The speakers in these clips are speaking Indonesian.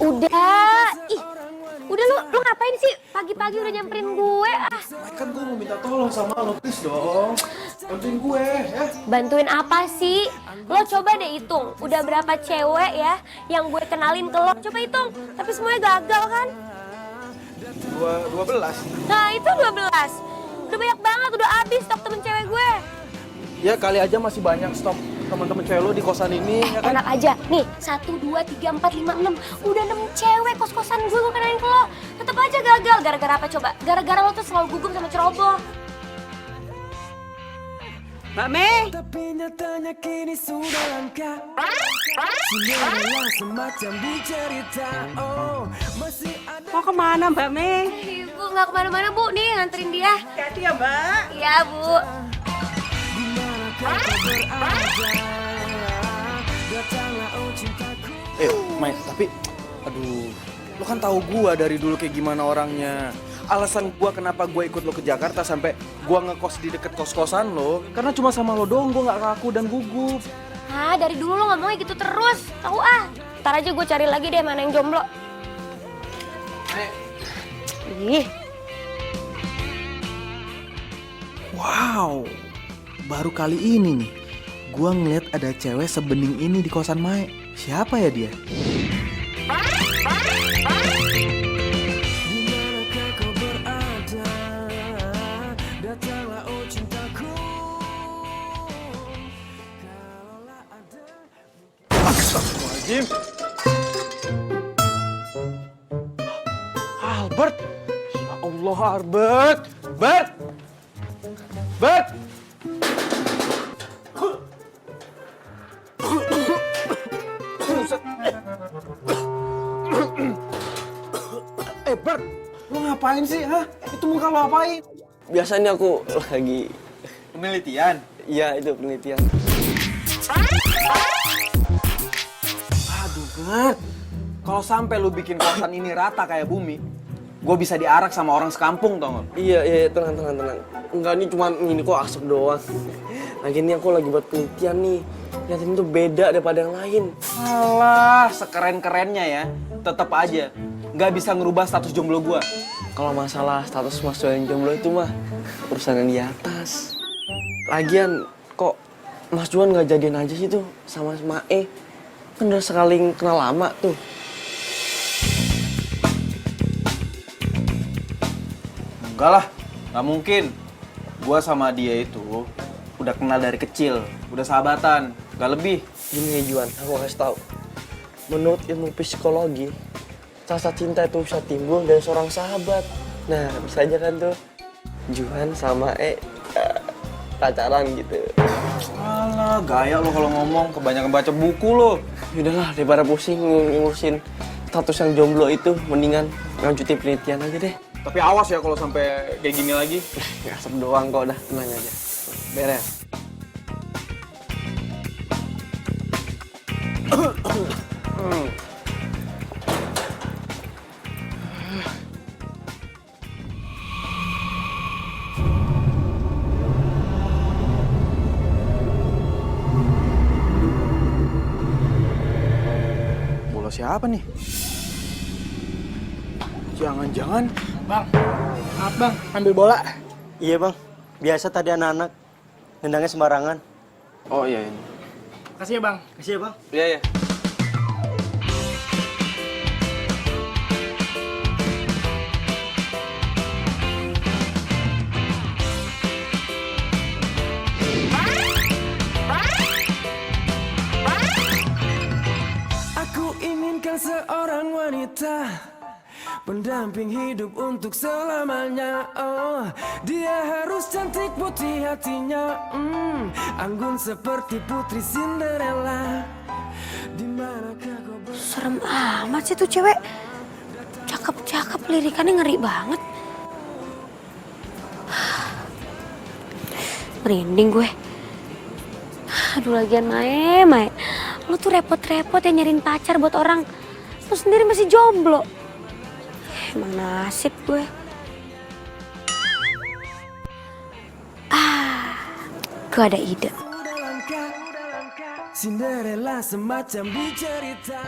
Udah, ih, udah lu ngapain sih? Pagi-pagi udah nyamperin gue ah. Kan gue mau minta tolong sama lo, please dong. Bantuin gue, ya. Bantuin apa sih? Lo coba deh hitung, udah berapa cewek ya yang gue kenalin ke lo? Coba hitung, tapi semuanya gagal kan? 12. Nah itu 12. Udah banyak banget, udah habis stok temen cewek gue. Ya kali aja masih banyak stok teman-teman cewek lo di kosan ini, ya kan? Enak aja, nih 1, 2, 3, 4, 5, 6. Udah 6 cewek kos-kosan gue kenalin ke lo. Tetep aja gagal, gara-gara apa coba? Gara-gara lo tuh selalu gugup sama ceroboh. Mbak Mei. Tapi nyatanya kini sudah langka. Semuanya semacam dicerita. Oh, masih ada. Mau kemana Mbak Mei? Ibu nggak kemana-mana bu, nih nganterin dia. Hati-hati ya Mbak. Iya bu. Dimana kau berada? Datanglah oh cintaku. Mike, tapi aduh, lo kan tahu gua dari dulu kayak gimana orangnya. Alasan gua kenapa gua ikut lo ke Jakarta sampai gua ngekos di deket kos-kosan lo, karena cuma sama lo doang gua nggak kaku dan gugup. Ah, dari dulu lo ngomongnya gitu terus. Tahu ah. Ntar aja gue cari lagi deh mana yang jomblo. Ih, Wow, baru kali ini nih gua ngeliat ada cewek sebening ini di kosan Mae. Siapa ya dia? Dimanakah kau berada? Datanglah oh cintaku. Kalaulah ada. Astagfirullahaladzim. Albert. Ya Allah, Albert. Bert. Bert. Bert, lo ngapain sih, ha? Itu muka lo apain? Biasanya aku lagi, Penelitian. iya itu penelitian. Aduh, Bert. Kalau sampai lu bikin kosan ini rata kayak bumi, gue bisa diarak sama orang sekampung, tau gak? Iya, tenang. Enggak, ini cuma ini kok asap doang. Lagi ini aku lagi buat penelitian nih. Yang ini tuh beda daripada yang lain. Alah, sekeren-kerennya ya, tetap aja nggak bisa ngerubah status jomblo gue. Kalau masalah status Mas Juan jomblo itu mah urusan yang di atas. Lagian kok Mas Juan nggak jadian aja sih tuh sama Mae? Kan udah sekali kenal lama tuh. Enggak lah, nggak mungkin. Gue sama dia itu udah kenal dari kecil, udah sahabatan, nggak lebih. Gini nih Juan, aku kasih tahu. Menurut ilmu psikologi, rasa cinta itu bisa timbul dari seorang sahabat. Nah, bisa aja kan tuh Juan sama pacaran gitu. Alah, gaya lo kalau ngomong, kebanyakan baca buku lo. Yaudahlah, daripada pusing ngurusin status yang jomblo itu, mendingan lanjutin penelitian aja deh. Tapi awas ya kalau sampai kayak gini lagi. Asap doang kok, udah tenang aja. Beres. Bola siapa nih? Jangan-jangan Bang, maaf bang, ambil bola. Iya bang, biasa tadi anak-anak nendangnya sembarangan. Oh iya. Kasih ya bang. Kasih ya bang. Iya ya. Aku inginkan seorang wanita pendamping hidup untuk selamanya. Oh, dia harus cantik putih hatinya, anggun seperti putri Cinderella. Dimanakah kau serem amat sih tuh cewek. Cakep-cakep, lirikannya ngeri banget. Merinding gue. Aduh lagian Mae. Lo tuh repot-repot ya nyariin pacar buat orang. Lo sendiri masih jomblo. Emang nasib gue. Gue ada ide. sudah langka? Cinderella semacam di cerita.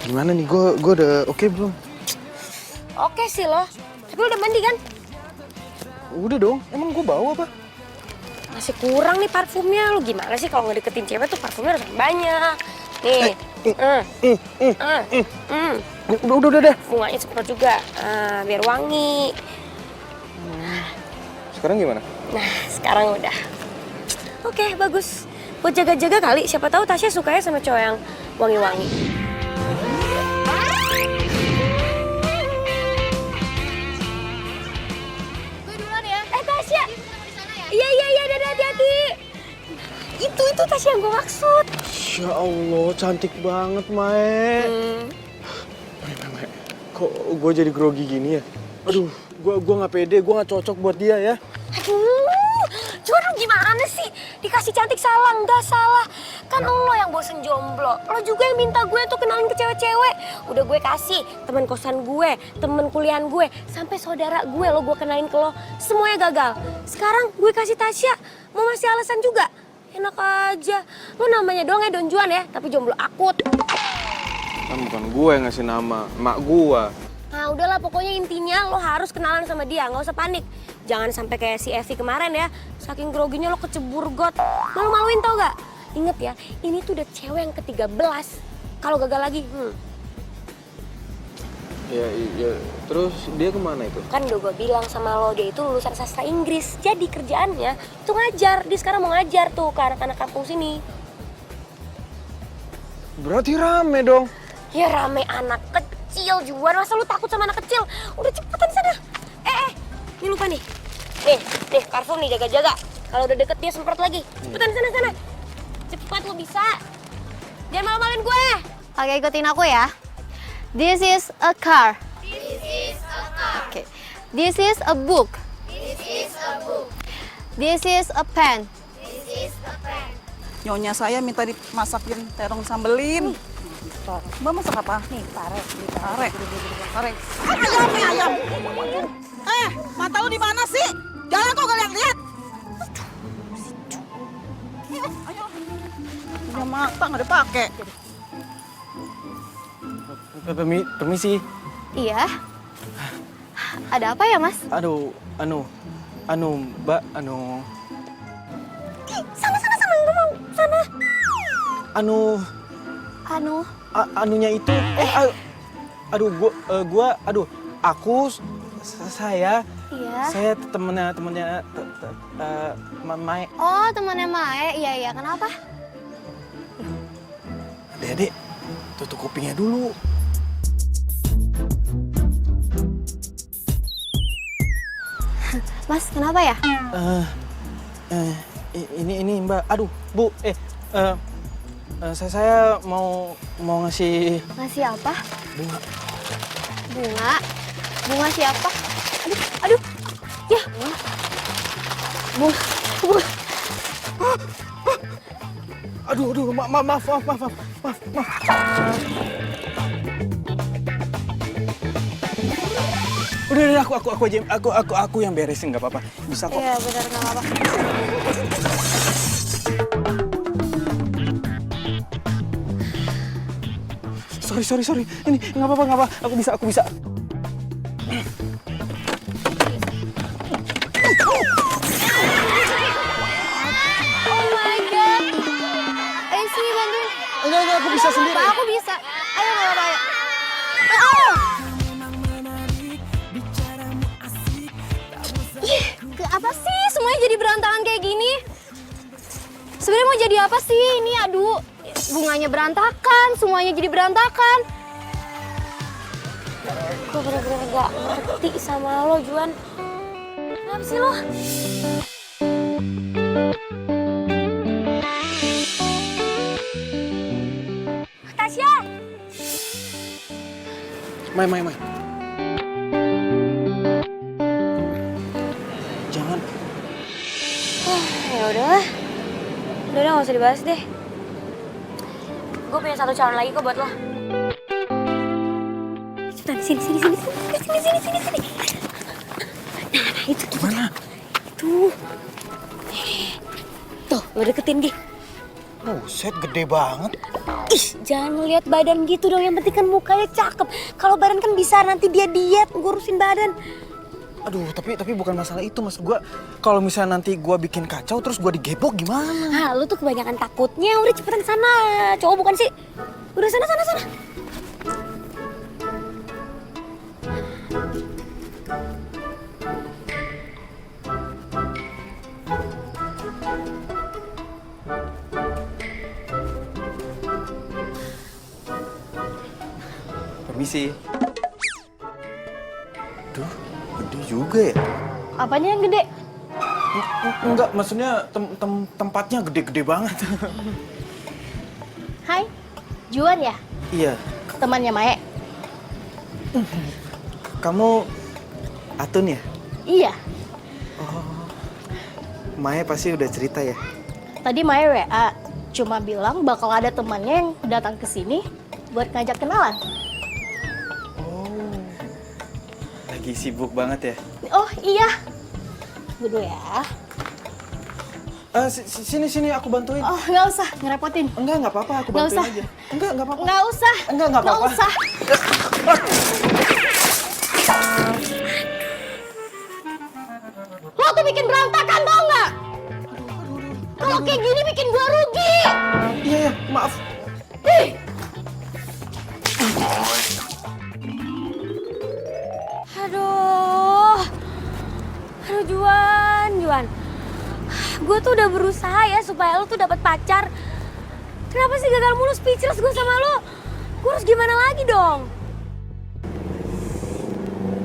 Gimana nih, gue udah oke belum? Oke sih lo. Tapi lo udah mandi kan? Udah dong, emang gue bau apa? Masih kurang nih parfumnya. Lu gimana sih kalau ngedeketin cewek tuh parfumnya harus banyak. Nih. Udah. Bunganya semprot juga. Biar wangi. Sekarang gimana? Nah, sekarang udah. Oke, bagus. Buat jaga-jaga kali, siapa tahu Tasya sukanya sama cowok yang wangi-wangi. Gue duluan ya. Tasya. Iya, dadah, hati-hati. Itu Tasya yang gue maksud. Ya Allah, cantik banget, Mae. Mae, kok gue jadi grogi gini ya? Aduh, gue nggak pede, gue nggak cocok buat dia ya. Aduh, Juan lu gimana sih? Dikasih cantik salah, nggak salah. Kan lo yang bosen jomblo. Lo juga yang minta gue tuh kenalin ke cewek-cewek. Udah gue kasih teman kosan gue, teman kuliahan gue, sampai saudara gue lo gue kenalin ke lo. Semuanya gagal. Sekarang gue kasih Tasya, mau masih alasan juga? Enak aja. Lo namanya doang ya Don Juan ya, tapi jomblo akut. Kan bukan gue yang ngasih nama, emak gue. Nah udahlah, pokoknya intinya lo harus kenalan sama dia, nggak usah panik. Jangan sampai kayak si Evi kemarin ya, saking groginya lo kecebur got. Malu-maluin tau gak? Ingat ya, ini tuh udah cewek yang ke-13. Kalau gagal lagi, Ya, terus dia kemana itu? Kan udah gue bilang sama lo, dia itu lulusan sastra Inggris. Jadi kerjaannya itu ngajar. Dia sekarang mau ngajar tuh ke anak-anak kampung sini. Berarti rame dong. Ya rame anak kecil, Juan. Masa lu takut sama anak kecil? Udah cepetan sana. Ini lupa nih. Nih, parfum nih, jaga-jaga. Kalau udah deket dia semprot lagi. Cepetan sana. Cepat, lu bisa. Jangan malu-maluin gue. Oke, ikutin aku ya. This is a car. Okay. This is a book. This is a pen. Nyonya saya minta dimasakin terong sambelin. Mbak masak apa? Nih, pare. Ayam. Mata lu di mana sih? Jalan kok gak lihat. Ayo. Punya mata nggak dipakai. Permisi. Iya. Ada apa ya, Mas? Aduh, Mbak, Sana, ngomong. Sana. Anunya itu, saya Iya. temennya Mae. Oh, temannya Mae. Iya. Kenapa? Dek, tutup kupingnya dulu. Mas, kenapa ya? Ini Mbak, Bu, saya mau ngasih Ngasih apa? bunga. Bunga? Bunga siapa? Aduh. Ya. Bunga. Aduh, maaf. Udah, aku yang beresin, nggak apa-apa. Bisa kok. Iya, benar, nggak apa-apa. Sorry. Ini nggak apa-apa. Aku bisa. Oh my God. Sini bantuin. Enggak, aku bisa sendiri. Pak, aku bisa. Ayo, nggak apa-apa, ayo. Apa sih semuanya jadi berantakan kayak gini? Sebenarnya mau jadi apa sih ini? Aduh, bunganya berantakan, semuanya jadi berantakan. Gue bener-bener gak ngerti sama lo, Juan. Kenapa sih lo? Tasya! Mai. Jangan. Ya udahlah. Udah gak usah dibahas deh. Gue punya satu calon lagi kok buat lo. Cepetan, sini. Nah, itu Gimana? Tuh, lo deketin, Gi. Buset, gede banget. Ih, jangan ngeliat badan gitu dong. Yang penting kan mukanya cakep. Kalau badan kan bisa nanti dia diet ngurusin badan. Aduh, tapi bukan masalah itu, maksud gue. Kalau misalnya nanti gue bikin kacau terus gue digebok gimana? Ah, lu tuh kebanyakan takutnya. Udah cepetan sana. Cowok bukan sih? Udah sana. Permisi. Duh, gede juga ya? Apanya yang gede? Enggak, maksudnya tempatnya gede-gede banget. Hai, Juan ya? Iya, Temannya Mae? kamu Atun ya? Iya. Maya pasti udah cerita ya? Tadi Mae WA, cuma bilang bakal ada temannya yang datang ke sini buat ngajak kenalan. Lagi sibuk banget ya? Oh iya. Dulu ya. Sini aku bantuin. Oh nggak usah, ngerepotin. Nggak apa-apa, aku Nggak bantuin usah. aja. Nggak apa-apa. Nggak usah. Nggak apa-apa. usah. Lo tuh bikin berantakan tau nggak? Kalau kayak gini bikin gua rugi. Iya, maaf. Ih. Aduh Juan. Gue tuh udah berusaha ya supaya lo tuh dapat pacar. Kenapa sih gagal mulu, speechless gue sama lo? Gue harus gimana lagi dong?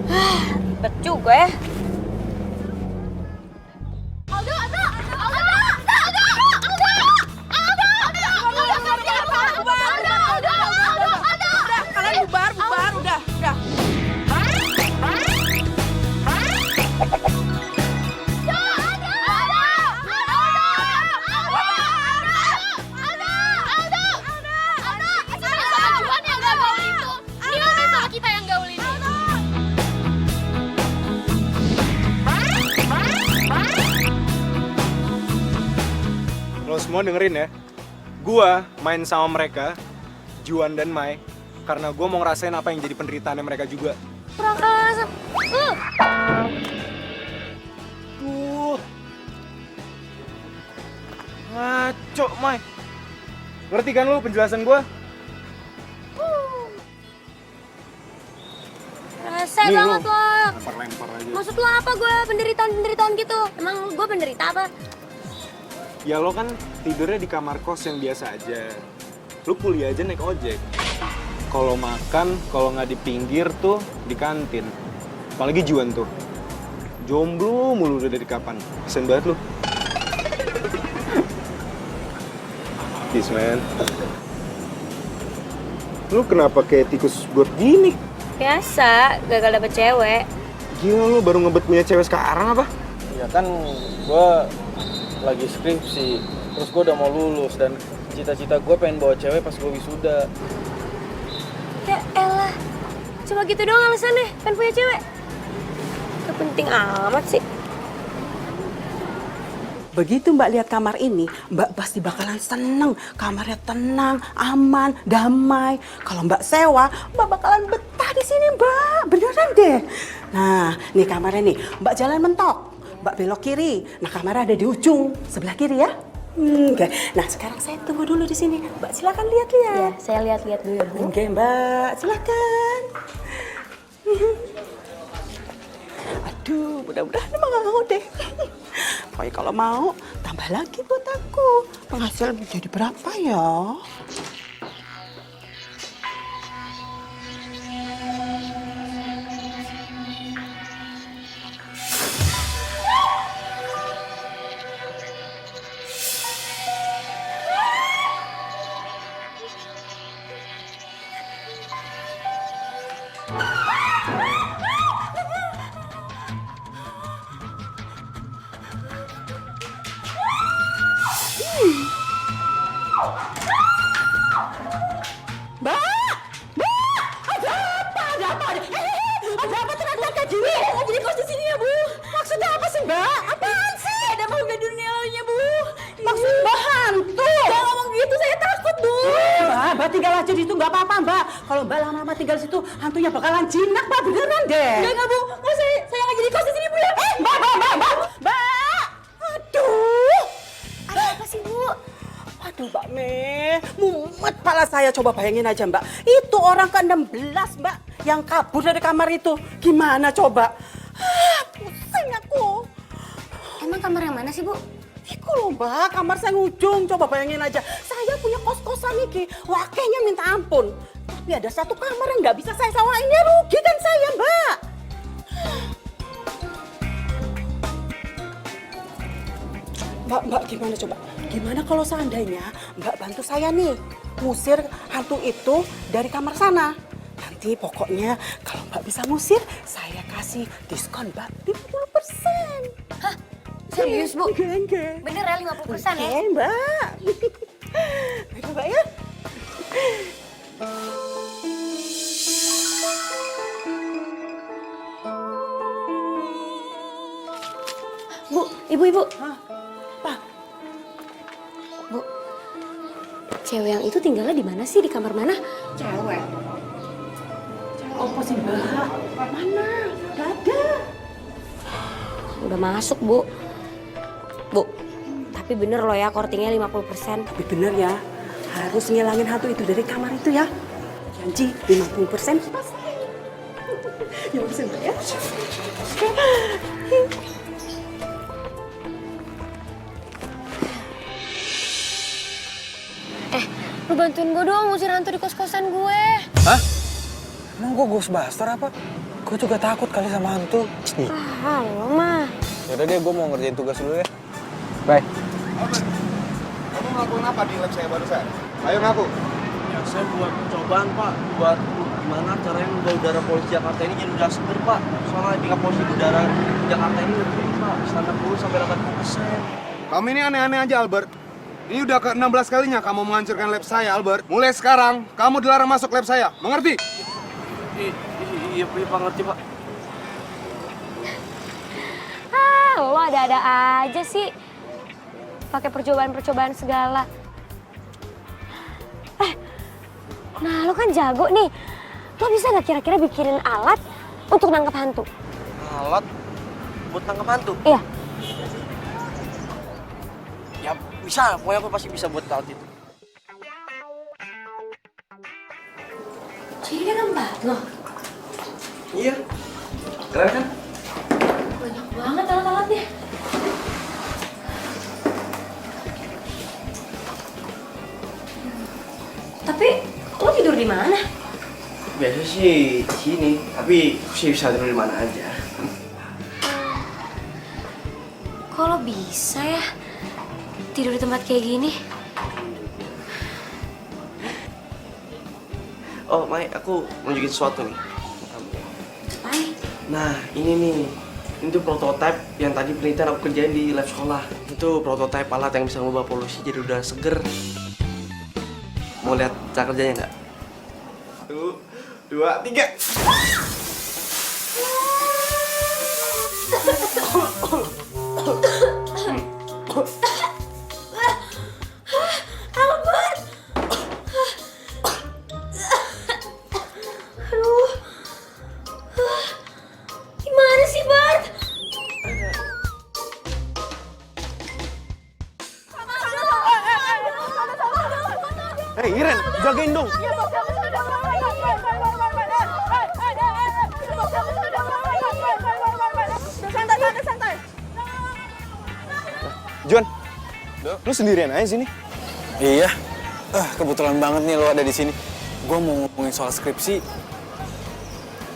Ribet juga ya. Kalian bubar, udah. Lo semua dengerin ya, gua main sama mereka, Juan dan Mai, karena gua mau ngerasain apa yang jadi penderitaannya mereka juga. Kurang asam. Ngaco, Mai. Ngerti kan lo penjelasan gua? Rese Nih, banget lo. lo. Lempar aja. Maksud lo apa gue penderitaan gitu? Emang gue penderita apa? Ya lo kan tidurnya di kamar kos yang biasa aja. Lo kuliah aja naik ojek. Kalau makan, kalau nggak di pinggir tuh di kantin. Apalagi Juan tuh. Jomblo mulu udah dari kapan. Kesian banget lo. Peace, man. Lu kenapa kayak tikus buat gini? Biasa, gagal dapet cewek. Gila lu baru ngebet punya cewek sekarang apa? Ya kan gue lagi skripsi, terus gue udah mau lulus dan cita-cita gue pengen bawa cewek pas gue wisuda. Ya elah, cuma gitu doang alasannya, pengen punya cewek. Gak penting amat sih. Begitu Mbak lihat kamar ini, Mbak pasti bakalan seneng. Kamarnya tenang, aman, damai. Kalau Mbak sewa, Mbak bakalan betah di sini, Mbak. Beneran deh. Nah, nih kamarnya nih. Mbak jalan mentok. Mbak belok kiri. Nah, kamarnya ada di ujung sebelah kiri ya. Oke. Nah, sekarang saya tunggu dulu di sini. Mbak silakan lihat-lihat. Ya, saya lihat-lihat dulu. Oke, Mbak. Silakan. Aduh, mudah-mudahan emang gak mau deh. Pokoknya kalau mau, tambah lagi buat aku. Penghasilan jadi berapa ya? Ada apa teriak-teriak gini? Lagi di kos di sini ya, Bu. Maksudnya apa sih, Mbak? Apaan sih? Ada makhluk di dunianya, Bu. Maksud Mbak hantu? Jangan ngomong tinggal aja di situ nggak apa-apa Mbak. Kalau Mbak lama-lama tinggal di situ, hantunya bakalan jinak Mbak, beneran deh. Enggak Bu, mau saya lagi di kos di sini Bu ya. Mbak. Aduh. Ada apa sih, Bu? Aduh Mbak Me, mumet pala saya. Coba bayangin aja Mbak, itu orang ke-16 Mbak yang kabur dari kamar itu. Gimana coba? Pusing aku. Emang kamar yang mana sih, Bu? Iku loh Mbak, kamar saya ngujung. Coba bayangin aja, saya punya kos-kosan iki, wakenya minta ampun. Tapi ada satu kamar yang nggak bisa saya sewain, ya rugi kan saya Mbak. Mbak, gimana coba? Gimana kalau seandainya Mbak bantu saya nih, ngusir hantu itu dari kamar sana. Nanti pokoknya kalau Mbak bisa ngusir, saya kasih diskon Mbak 50%. Hah? Serius, Bu? Enggak. Bener ya 50% ya? Oke, Mbak. Baik, Mbak ya. Bu, ibu-ibu. Hah? Pak, Bu, cewek yang itu tinggalnya di mana sih? Di kamar mana? cewek. Cewek apa sih, Mbak? Mana? Gak ada. Udah masuk, Bu. Bu, tapi bener loh ya kortingnya 50%. Tapi bener ya, harus ngilangin hantu itu dari kamar itu ya. Janji 50% pasti. Ya bisa Mbak ya. Lu bantuin gue dong ngusir hantu di kos-kosan gue. Hah? Emang gue Ghostbuster apa? Gue juga takut kali sama hantu. Halo, mah. Yaudah deh, gue mau ngerjain tugas dulu ya. Bye. Kamu ngelakuin apa di lab saya barusan? Ayo ngaku. Ya saya buat percobaan Pak, buat gimana caranya membawa udara polisi Jakarta ini jadi udara seger Pak. Soalnya tingkat polisi udara Jakarta ini lebih tinggi Pak, standar 10 sampai 80%. Kamu ini aneh-aneh aja, Albert. Ini udah ke-16 kalinya kamu menghancurkan lab saya, Albert. Mulai sekarang, kamu dilarang masuk lab saya. Mengerti? Iya Pak, ngerti Pak. Ah, lo ada-ada aja sih. Pakai percobaan-percobaan segala. Nah lo kan jago nih. Lo bisa gak kira-kira bikinin alat untuk nangkep hantu? Alat buat nangkep hantu? Iya. Ya bisa, pokoknya aku pasti bisa buat alat itu. Jadi dia nambah loh. Iya, keren kan? Banyak banget alat-alatnya. Tapi lo tidur di mana? Biasa sih di sini, tapi aku sih bisa tidur di mana aja. Kok lo bisa ya tidur di tempat kayak gini? Oh, Mai, aku mau nunjukin sesuatu nih. Ngapain? Nah, ini nih. Ini tuh prototipe yang tadi penelitian aku kerjain di lab sekolah. Itu prototipe alat yang bisa mengubah polusi jadi udara seger. Mau lihat cara kerjanya nggak? 1, 2, 3. Albert! Aduh. Gimana sih, Bart? Hei, Iren, jagain dong. Santai. Juan, lu sendirian aja sini? Iya. Kebetulan banget nih lo ada di sini. Gue mau ngomongin soal skripsi.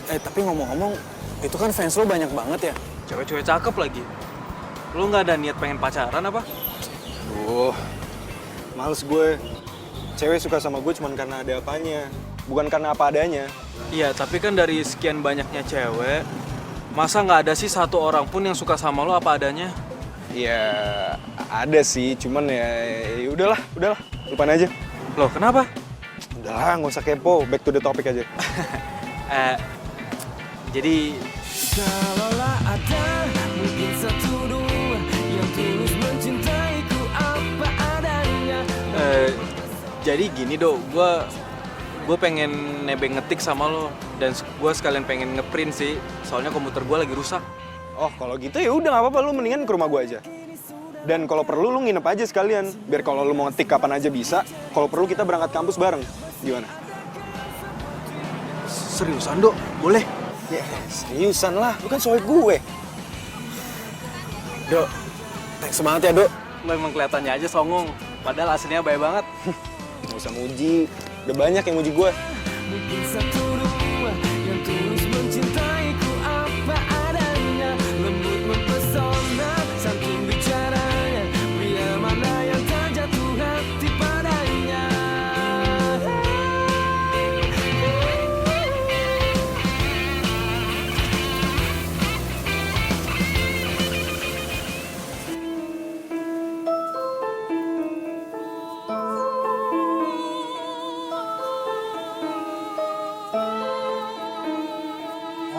Tapi ngomong-ngomong, itu kan fans lo banyak banget ya? Cewek-cewek cakep lagi. Lu nggak ada niat pengen pacaran apa? Males gue. Cewek suka sama gue cuma karena ada apanya, bukan karena apa adanya. Iya, tapi kan dari sekian banyaknya cewek, masa nggak ada sih satu orang pun yang suka sama lo apa adanya? Ya ada sih, cuman ya udahlah, lupain aja. Loh, kenapa? Udahlah, nggak usah kepo, back to the topic aja. Jadi Kalaulah ada mungkin satu dua yang tulus mencintaiku apa adanya. jadi gini, gue gue pengen nebeng ngetik sama lo. Dan gue sekalian pengen ngeprint sih, soalnya komputer gue lagi rusak. Oh, kalau gitu ya udah nggak apa-apa, lu mendingan ke rumah gue aja. Dan kalau perlu lu nginep aja sekalian, biar kalau lu mau ngetik kapan aja bisa. Kalau perlu kita berangkat kampus bareng. Gimana? Seriusan, Dok? Boleh? Ya, seriusan lah. Lu kan sohib gue. Dok, thanks banget ya, Dok. Lo emang kelihatannya aja songong, padahal aslinya baik banget. Nggak usah muji. Udah banyak yang muji gue. Mungkin satu dua yang tulus mencintaiku apa adanya, lembut mempesona santun bicaranya, pria mana yang tak jatuh hati padanya.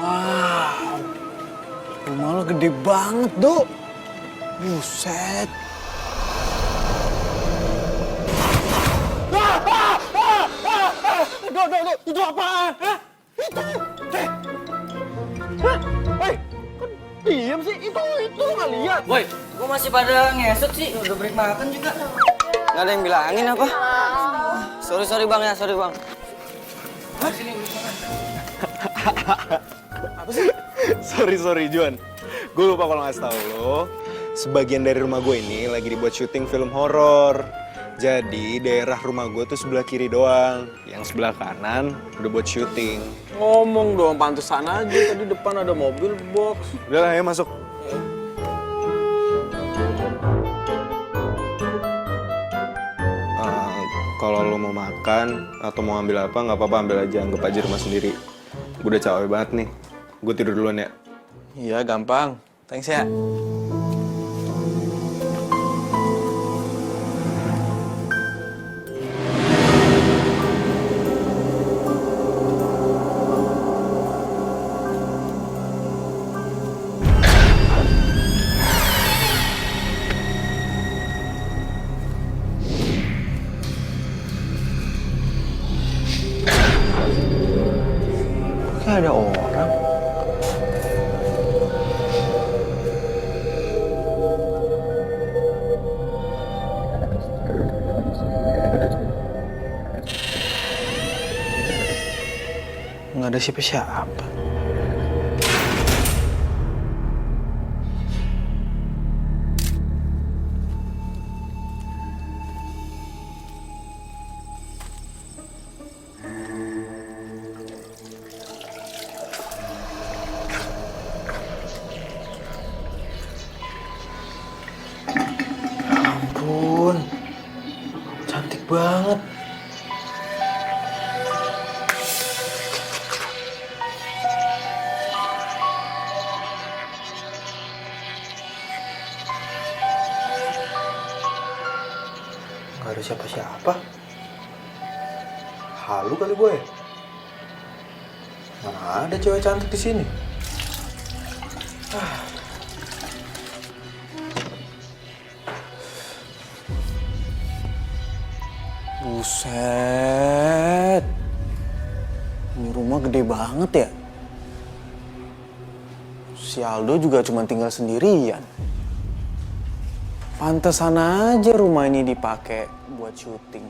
Wow, rumah lo gede banget, Dok. Buset. Dok, itu apaan? Hah? Itu, Hah? Woi, kan diam sih? Itu lo nggak lihat? Woi, gua masih pada ngesot sih, udah break makan juga. Nggak ada yang bilangin apa? Sorry bang ya, sorry bang. Sorry Juan. Gue lupa kalau ngasih tahu lo. Sebagian dari rumah gue ini lagi dibuat syuting film horor. Jadi daerah rumah gue tuh sebelah kiri doang. Yang sebelah kanan udah buat syuting. Ngomong dong, pantesan aja tadi depan ada mobil box. Udah lah ya masuk. Kalau lo mau makan atau mau ambil apa nggak apa-apa, ambil aja, anggap aja rumah sendiri. Gue udah capek banget nih. Gue tidur duluan ya. Iya, gampang. Thanks ya. Kayak ada orang. Nggak ada siapa-siapa. Ampun, cantik banget. Gak ada siapa-siapa. Halu kali gue. Mana ada cewek cantik di sini? Buset. Ini rumah gede banget ya. Si Aldo juga cuma tinggal sendirian. Pantesan aja rumah ini dipakai buat syuting.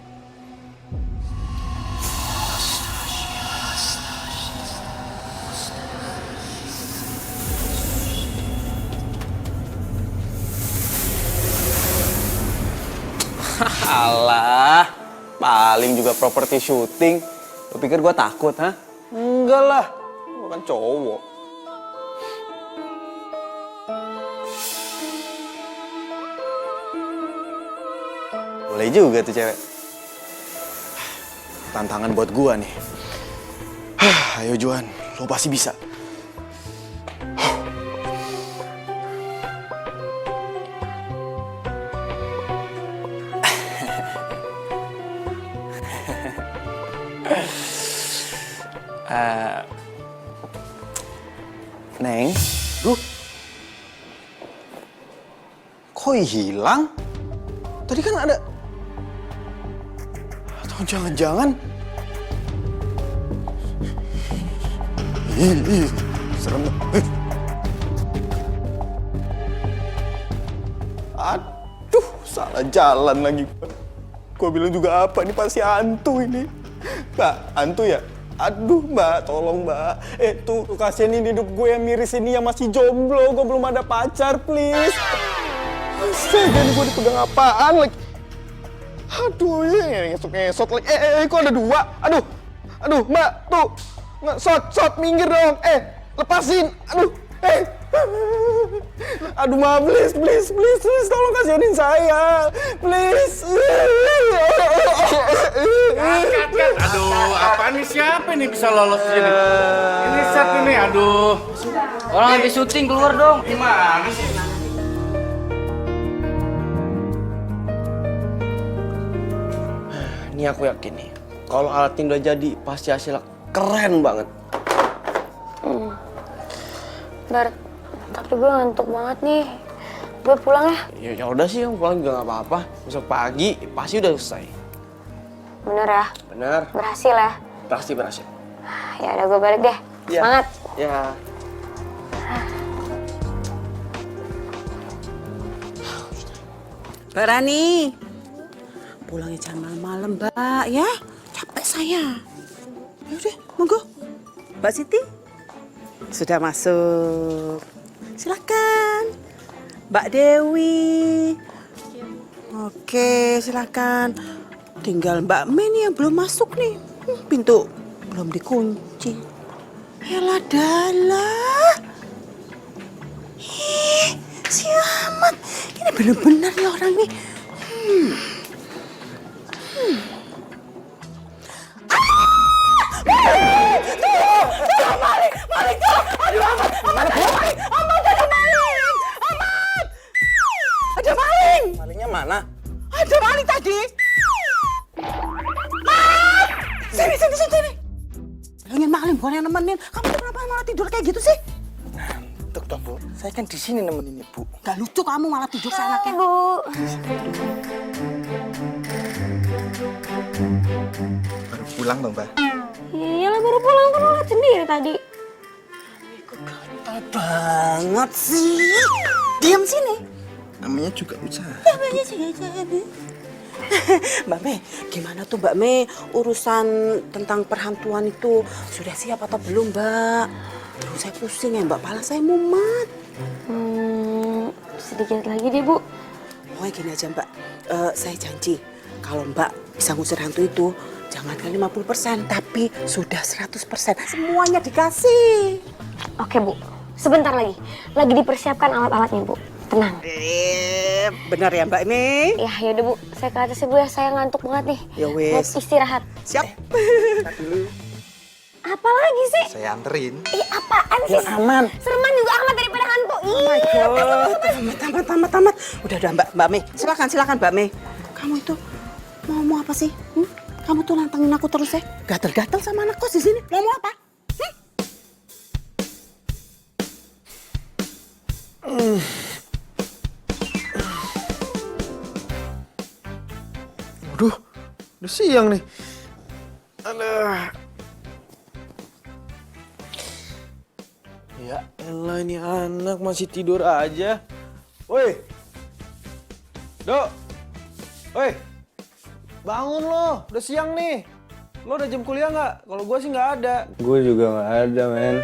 Alah, paling juga properti syuting. Lo pikir gue takut, ha? Enggak lah, gue kan cowok. Boleh juga tuh cewek. Tantangan buat gua nih. Ayo Juan, lo pasti bisa. Neng, kok hilang? Tadi kan ada. Atau jangan-jangan Serem. Aduh, salah jalan lagi. Gua bilang juga apa, ini pasti hantu ini. Mbak, hantu ya? Aduh mbak, tolong mbak. Tuh kasihan ini hidup gue yang miris ini yang masih jomblo. Gue belum ada pacar, please. Astaga, ini gue dipegang apaan lagi? Aduh, ini ngesot lagi. Kok ada dua? Aduh mbak, tuh. Shot, minggir dong. Lepasin. Aduh mbak, please, tolong kasihanin saya. Please. Kat. Aduh, apaan nih? Siapa nih bisa lolos sini? Ini set ini, aduh. Orang lagi syuting, keluar dong. Gimana sih? Ini aku yakin nih, kalau alat ini udah jadi, pasti hasilnya keren banget. Bar, tapi gue ngantuk banget nih. Gue pulang ya. Ya udah sih, pulang juga nggak apa-apa. Besok pagi pasti udah selesai. Bener ya? Bener. Berhasil ya? Pasti berhasil. Ya udah gue balik deh. Ya. Semangat. Ya. Mbak Rani, pulangnya jangan malam-malam, Mbak, ya. Capek saya. Yaudah, monggo. Mbak Siti, sudah masuk. Silakan. Mbak Dewi. Oke, silakan. Tinggal Mbak Meni yang belum masuk nih. Pintu belum dikunci. Yalah dalah. Si Ahmad, ini bener-bener ya orang nih. Ada maling! Malingnya mana? Ada maling tadi! Sini! Bilangin maling, bukan yang nemenin. Kamu tuh kenapa malah tidur kayak gitu sih? Ngantuk dong, Bu. Saya kan di sini nemenin Ibu. Gak lucu kamu malah tidur seenaknya. Bu. Baru pulang dong, Mbak. Iyalah baru pulang, kan lo liat sendiri tadi. Banget sih. Diam sini. Namanya juga usaha. Mbak Me, gimana tuh Mbak Me urusan tentang perhantuan itu? Sudah siap atau belum, Mbak? Aduh, saya pusing ya, Mbak. Pala saya mumet. Sedikit lagi deh, Bu. Pokoknya gini aja, Mbak. Saya janji, kalau Mbak bisa ngusir hantu itu, jangankan 50%, tapi sudah 100%. Semuanya dikasih. Oke, Bu. Sebentar lagi. Lagi dipersiapkan alat-alatnya, Bu. Tenang. Benar ya, Mbak Me? Ya, yaudah, Bu. Saya ke atas ya, Bu ya. Saya ngantuk banget nih. Ya wes. Mau istirahat. Siap. Apa lagi sih? Saya anterin. Apaan sih? Aman. Sereman juga amat daripada hantu. Tamat. Udah, Mbak Me. Silakan Mbak Me. Kamu itu mau apa sih? Kamu tuh nantangin aku terus ya? Gatel-gatel sama anak kos di sini. Mau apa? Aduh, udah siang nih. Aduh. Ya elah, ini anak masih tidur aja. Woi. Dok. Woi. Bangun lo, udah siang nih. Lo udah jam kuliah nggak? Kalau gue sih nggak ada. Gue juga nggak ada, men.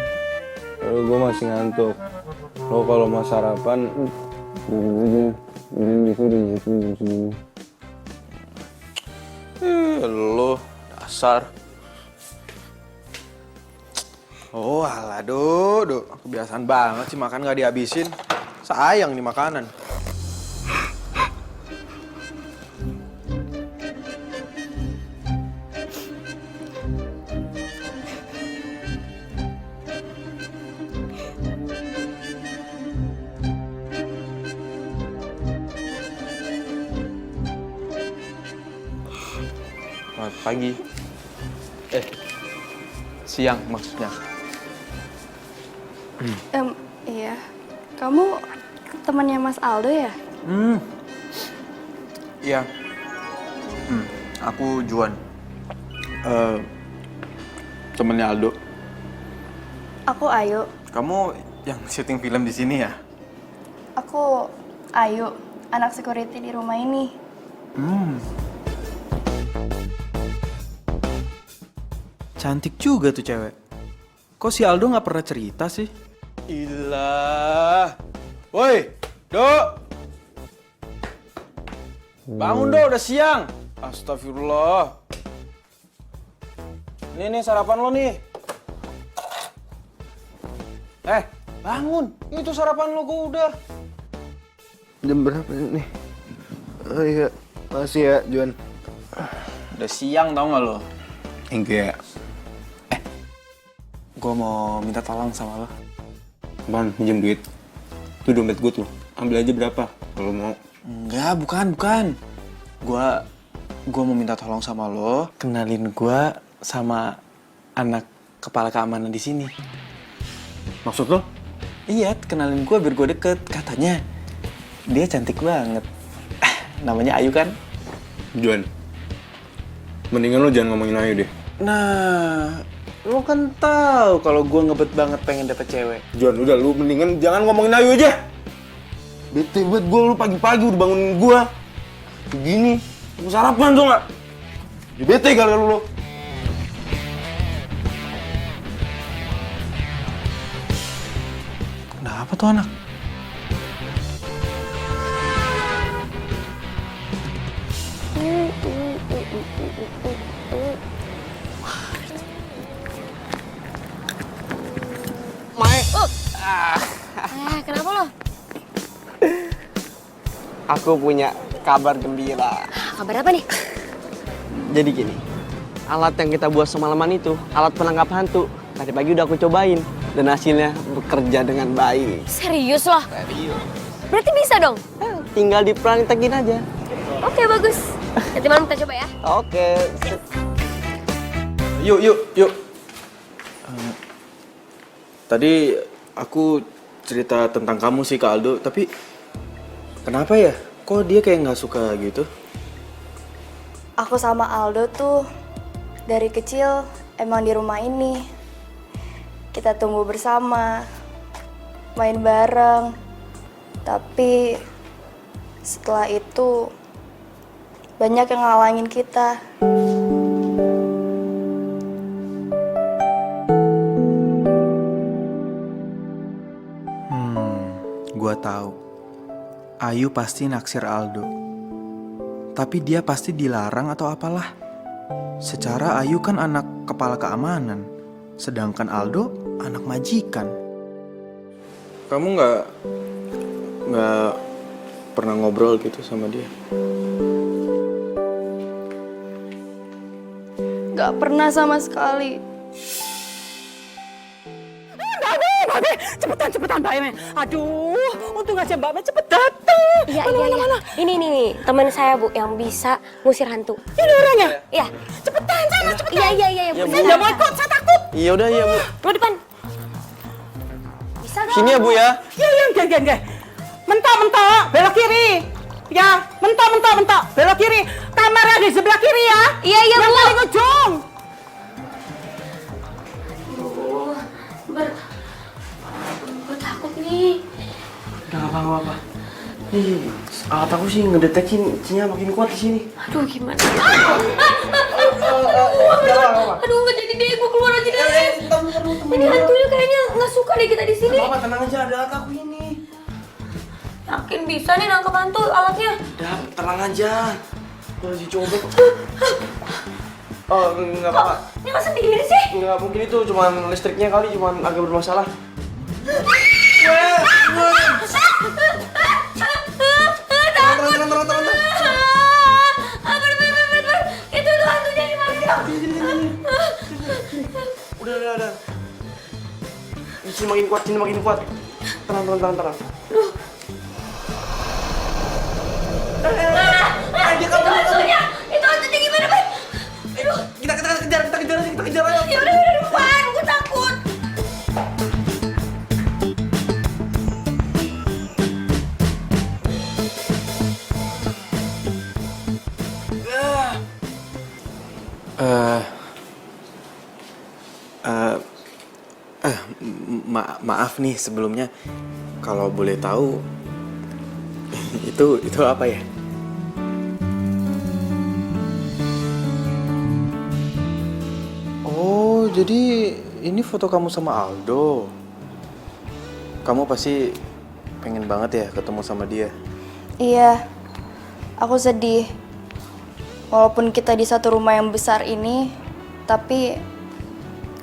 Kalau gue masih ngantuk. Lo kalau mau sarapan, Lo dasar. Oh alah, Dok. Kebiasaan banget sih makan nggak dihabisin. Sayang nih makanan. selamat pagi. Siang maksudnya. Iya. Kamu temannya Mas Aldo ya? Iya. Aku Juan. Temennya Aldo. Aku Ayu. Kamu yang syuting film di sini ya? Aku Ayu, anak security di rumah ini. Cantik juga tuh cewek. Kok si Aldo nggak pernah cerita sih? Ilah. Woi, Do. Bangun Do, udah siang. Astagfirullah. Nih sarapan lo nih. Bangun. Itu sarapan lo gua udah. Jam berapa nih? Oh iya, makasih ya, Juan. Udah siang tau nggak lo? Enggak. Gua mau minta tolong sama lo. Bang, minjem duit. Itu dompet gue tuh. Ambil aja berapa kalau mau. Enggak, bukan. Gua mau minta tolong sama lo, kenalin gua sama anak kepala keamanan di sini. Maksud lo? Iya, kenalin gua biar gua deket. Katanya dia cantik banget. Namanya Ayu kan? Juan, mendingan lo jangan ngomongin Ayu deh. Nah, lo kan tahu kalau gua ngebet banget pengen dapet cewek. Juan, udah lu mendingan jangan ngomongin Ayu aja. Bete buat gue, lu pagi-pagi udah bangunin gue. Begini, mau sarapan tuh nggak? Di bete kali lu. Kenapa tuh anak? Kenapa lo? Aku punya kabar gembira. Kabar apa nih? Jadi gini, alat yang kita buat semalaman itu, alat penangkap hantu. Tadi pagi udah aku cobain, dan hasilnya bekerja dengan baik. Serius loh? Berarti bisa dong? Tinggal dipraktekin aja. Oke, bagus. Nanti malam kita coba ya. Oke. Yuk. Tadi aku cerita tentang kamu sih ke Aldo, tapi kenapa ya? Kok dia kayak nggak suka gitu? Aku sama Aldo tuh dari kecil emang di rumah ini. Kita tumbuh bersama, main bareng. Tapi setelah itu banyak yang ngalangin kita. Gua tahu. Ayu pasti naksir Aldo. Tapi dia pasti dilarang atau apalah. Secara Ayu kan anak kepala keamanan, sedangkan Aldo anak majikan. Kamu nggak pernah ngobrol gitu sama dia? Gak pernah sama sekali. Cepetan Mbak Eme. Aduh, untung aja Mbak Eme cepet dateng. Iya. Ini nih, teman saya Bu yang bisa ngusir hantu. Ini orangnya. Iya. Cepetan, sana cepetan. Iya, Bu. Bu. Saya nggak mau ikut, saya takut. Iya udah ya, Bu. Lo depan. Bisa dong. Sini ya, Bu ya. Iya, enggak. Mentok, belok kiri. Ya, mentok, belok kiri. Kamarnya di sebelah kiri ya. Iya, Yang Bu. paling ujung. Gue takut nih. Udah nggak apa-apa. Ih, alat aku sih ngedeteksinya makin kuat di sini. Aduh, gimana? Aduh, nggak jadi deh. Gue keluar aja deh. Ini hantunya kayaknya nggak suka deh kita di sini. Apa tenang aja, ada alat aku ini. Yakin bisa nih nangkep hantu alatnya? Udah, tenang aja. Gue lagi coba kok. Oh, nggak apa-apa. Nyala sendiri sih. Nggak mungkin itu, cuman listriknya kali, cuman agak bermasalah. Tenang. Itu tuh hantunya gimana? Udah. Sini makin kuat. Tenang. Itu hantunya gimana, Bay? Aduh. Kita kejar aja. Ya udah di depan, gue takut. Maaf nih sebelumnya, kalau boleh tahu itu apa ya? Oh, jadi ini foto kamu sama Aldo. Kamu pasti pengen banget ya ketemu sama dia. Iya, aku sedih. Walaupun kita di satu rumah yang besar ini, tapi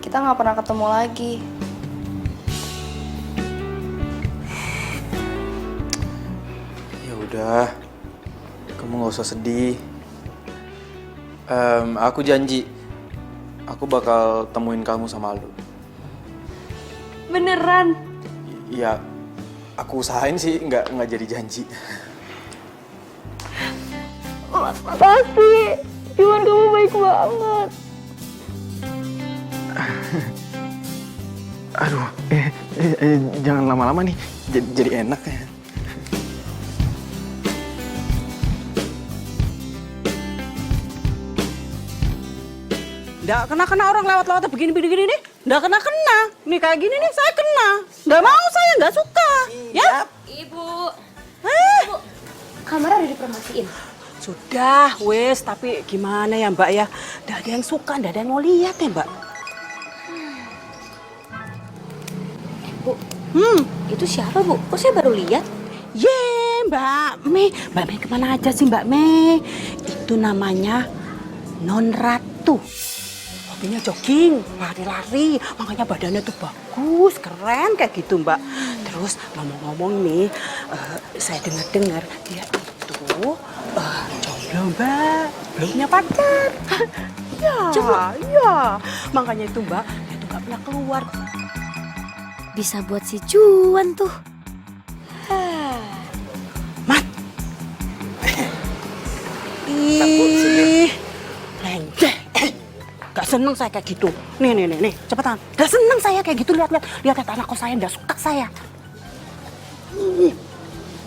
kita nggak pernah ketemu lagi. Ya udah, kamu nggak usah sedih. Aku janji, aku bakal temuin kamu sama Aldo. Beneran? Ya, aku usahain sih nggak jadi janji. Makasih, Juan kamu baik banget. Aduh, jangan lama-lama nih, jadi enak ya. Nggak kena-kena orang lewat-lewat begini-begini nih. Nggak kena-kena. Nih kayak gini nih saya kena. Nggak mau saya, nggak suka. Ya? Ibu. Ibu. Kamar udah dipromosiin. Sudah, wes. Tapi gimana ya Mbak ya? Nggak ada yang suka, nggak ada yang mau lihat ya Mbak. Bu, itu siapa Bu? Kok saya baru lihat? Ye, Mbak Mei. Mbak Mei kemana aja sih Mbak Mei? Itu namanya Non Ratu. Hobinya jogging, lari-lari. Makanya badannya tuh bagus, keren kayak gitu Mbak. Terus ngomong-ngomong nih, saya dengar-dengar dia itu jomblo Mbak. Belum punya pacar. Ya. Makanya itu Mbak, dia tuh gak pernah keluar. Bisa buat si Juan tuh. Mat. Ih, lenjeh. Gak seneng saya kayak gitu. Nih, cepetan. Gak seneng saya kayak gitu. Lihat anak kos saya, gak suka saya.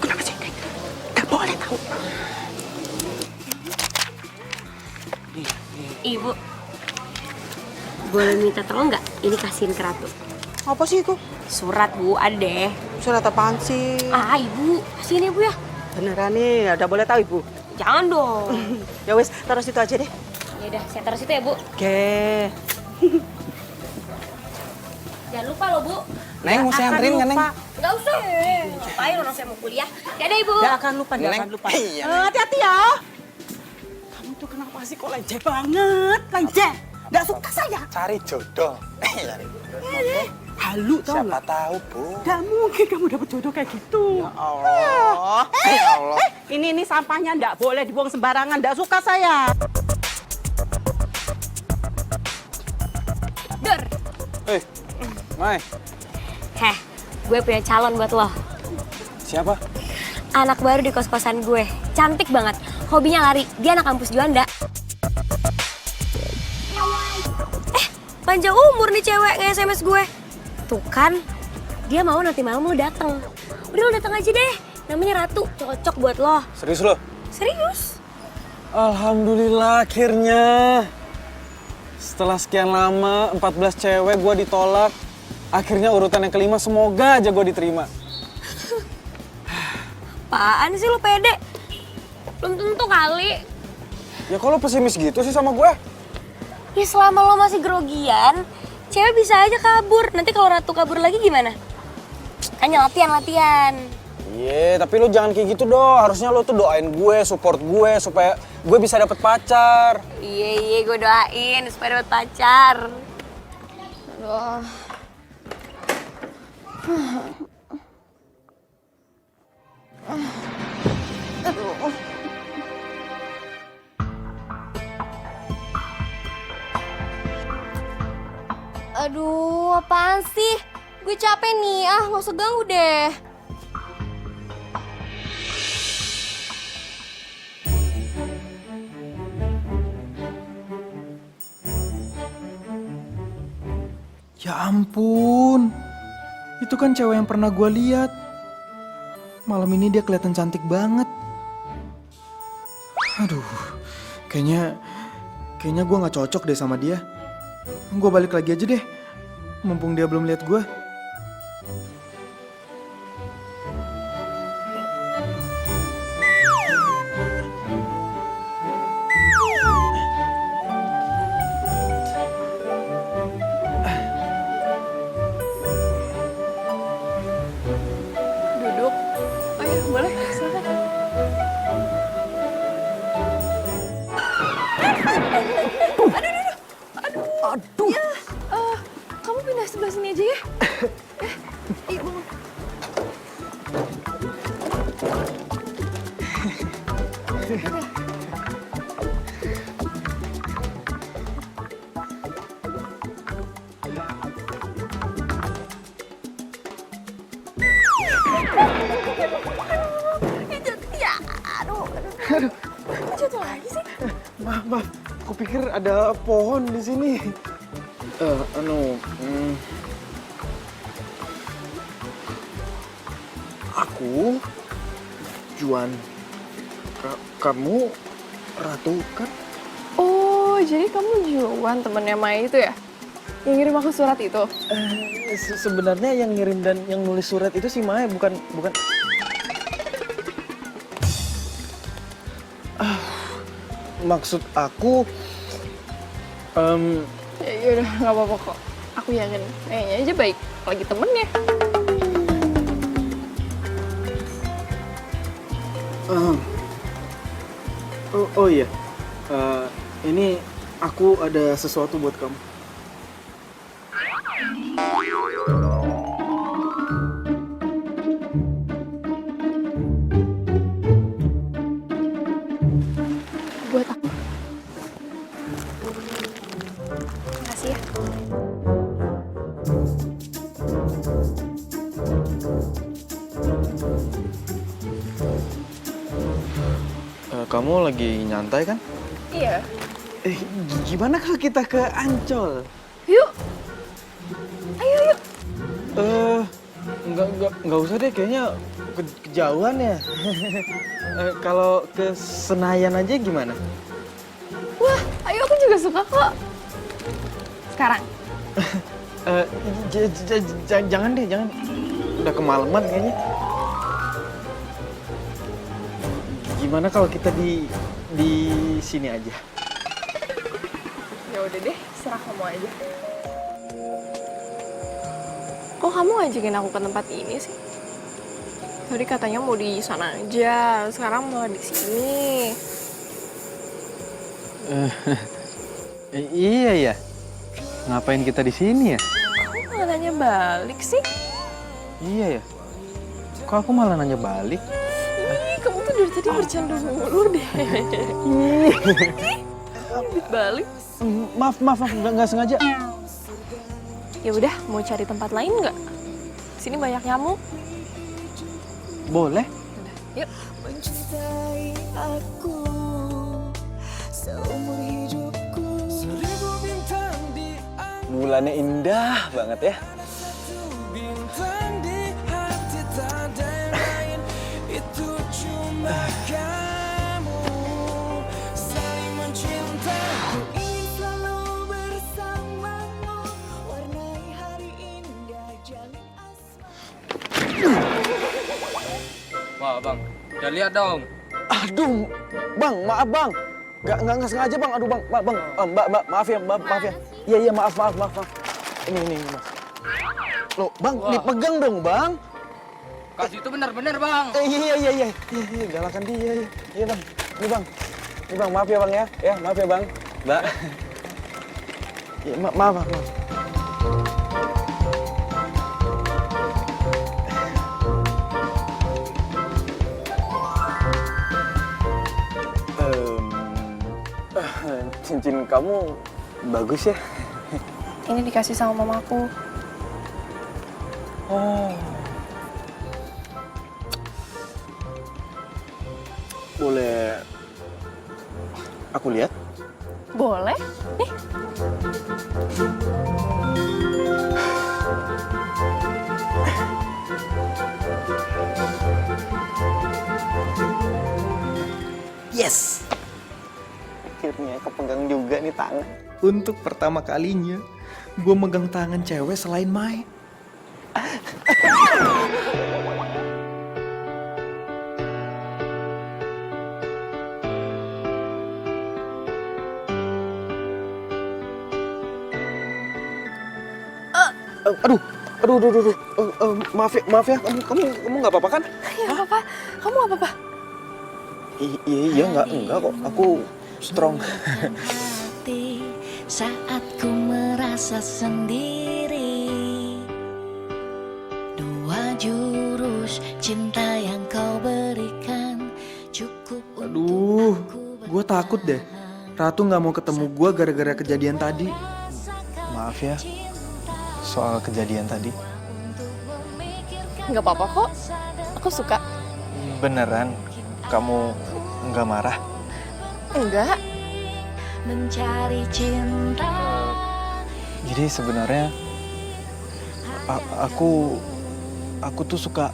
Kenapa sih kayak gitu? Gak boleh tahu. Ibu, boleh minta tolong nggak? Ini kasihin ke Ratu. Apa sih itu? Surat Bu, ada deh. Surat apaan sih? Ibu, kasihin Ibu ya. Beneran nih, udah boleh tahu Ibu. Jangan dong. Ya wes, taruh situ aja deh. Ya udah, saya taruh situ ya Bu. Oke. Jangan lupa loh Bu. Neng, mau saya anterin nggak Neng? Nggak usah. Ngapain orang saya mau kuliah? Dadah Ibu. Gak akan lupa. Hati-hati ya. Kamu tuh kenapa sih kok lenjeh banget? Lenjeh. Gak suka saya. Cari jodoh. Halu tau Siapa nggak? tahu, Bu. Gak mungkin kamu dapet jodoh kayak gitu. Ya Allah. Ya Allah. Ini sampahnya nggak boleh dibuang sembarangan. Nggak suka saya. Dur. Mai. Heh, gue punya calon buat lo. Siapa? Anak baru di kos-kosan gue. Cantik banget. Hobinya lari. Dia anak kampus Juanda. Panjang umur nih cewek nge-SMS gue. Tuh kan, dia mau nanti malam lo dateng. Udah lo dateng aja deh. Namanya Ratu, cocok buat lo. Serius lo? Serius? Alhamdulillah akhirnya. Setelah sekian lama, 14 cewek gue ditolak. Akhirnya urutan yang kelima, semoga aja gue diterima. Apaan sih lo pede? Belum tentu kali. Ya kok lo pesimis gitu sih sama gue? Ya selama lo masih grogian, cewek bisa aja kabur. Nanti kalau Ratu kabur lagi gimana? Kan latihan. Iya, tapi lo jangan kayak gitu dong. Harusnya lo tuh doain gue, support gue, supaya gue bisa dapet pacar. Iya, gue doain supaya dapet pacar. Aduh. Aduh, apaan sih? Gue capek nih, nggak usah ganggu deh. Ya ampun, itu kan cewek yang pernah gue lihat. Malam ini dia kelihatan cantik banget. Aduh, kayaknya gue nggak cocok deh sama dia. Gue balik lagi aja deh. mumpung dia belum lihat gue. Duduk. Oh iya, boleh. Silakan. Aduh. Ya, kamu pindah sebelah sini aja ya. Ayo bangun. Ya, aduh. Jatuh lagi sih. Maaf, aku pikir ada pohon di sini. Aku Juan. Kamu Ratu kan? Oh, jadi kamu Juan temennya Mai itu ya? Yang ngirim aku surat itu? Sebenarnya yang ngirim dan yang nulis surat itu si Mae, bukan. Maksud aku, Ya udah, nggak apa-apa kok. Aku yakin, kayaknya aja baik lagi temennya. oh iya, ini aku ada sesuatu buat kamu. Buat aku. Makasih ya. Kamu lagi nyantai kan? Iya. Gimana kalau kita ke Ancol? Yuk. Ayo, yuk. Nggak usah deh, kayaknya kejauhan ya. Kalau ke Senayan aja gimana? Wah, ayo aku juga suka kok. Sekarang. Jangan deh, jangan. Udah kemalaman kayaknya. Gimana kalau kita di sini aja? Ya udah deh, serah kamu aja. Kok kamu ngajakin aku ke tempat ini sih? Tadi katanya mau di sana aja, sekarang malah di sini. Iya ya. Ngapain kita di sini ya? Kok nggak nanya balik sih? Iya ya. Kok aku malah nanya balik? Ih, kamu tuh dari tadi bercanda mulu deh. Balik balik. Maaf, nggak sengaja. Ya udah, mau cari tempat lain nggak? Sini banyak nyamuk. Boleh. Yuk. Mencintai aku seumur hidupku. Seribu bintang di Bulannya indah banget ya. bintang di hati tak ada yang lain. Itu cuma kamu. Saling mencintai. Ku ingin selalu bersamamu. Warnai hari indah jalin asmara. Wah bang, udah lihat dong. Aduh, bang, maaf bang. Nggak sengaja bang. Aduh bang, mbak, maaf ya, maaf ya. Iya, maaf. Ini mas. Loh, bang, Wah. dipegang dong bang. Kasih itu bener-bener bang. Iya, galakan dia. Iya bang, ini bang, maaf ya bang ya. Ya, maaf ya bang, mbak. Ya, maaf. Cincin kamu bagus ya. Ini dikasih sama mamaku. Oh. Boleh aku lihat? Boleh? Nih. Yes. Akhirnya kepegang juga nih tangan. Untuk pertama kalinya gue megang tangan cewek selain Mai. Aduh. Maaf ya, kamu nggak apa-apa kan? Ya apa-apa. Kamu nggak apa-apa? Iya, enggak kok. Aku strong. Hati saat ku merasa sendiri, dua jurus cinta yang kau berikan cukup. Aduh, gue takut deh. Ratu nggak mau ketemu gue gara-gara kejadian tadi. Maaf ya, soal kejadian tadi. Nggak apa-apa kok. Aku suka. Beneran, kamu nggak marah? Enggak. Mencari cinta. Jadi sebenarnya aku tuh suka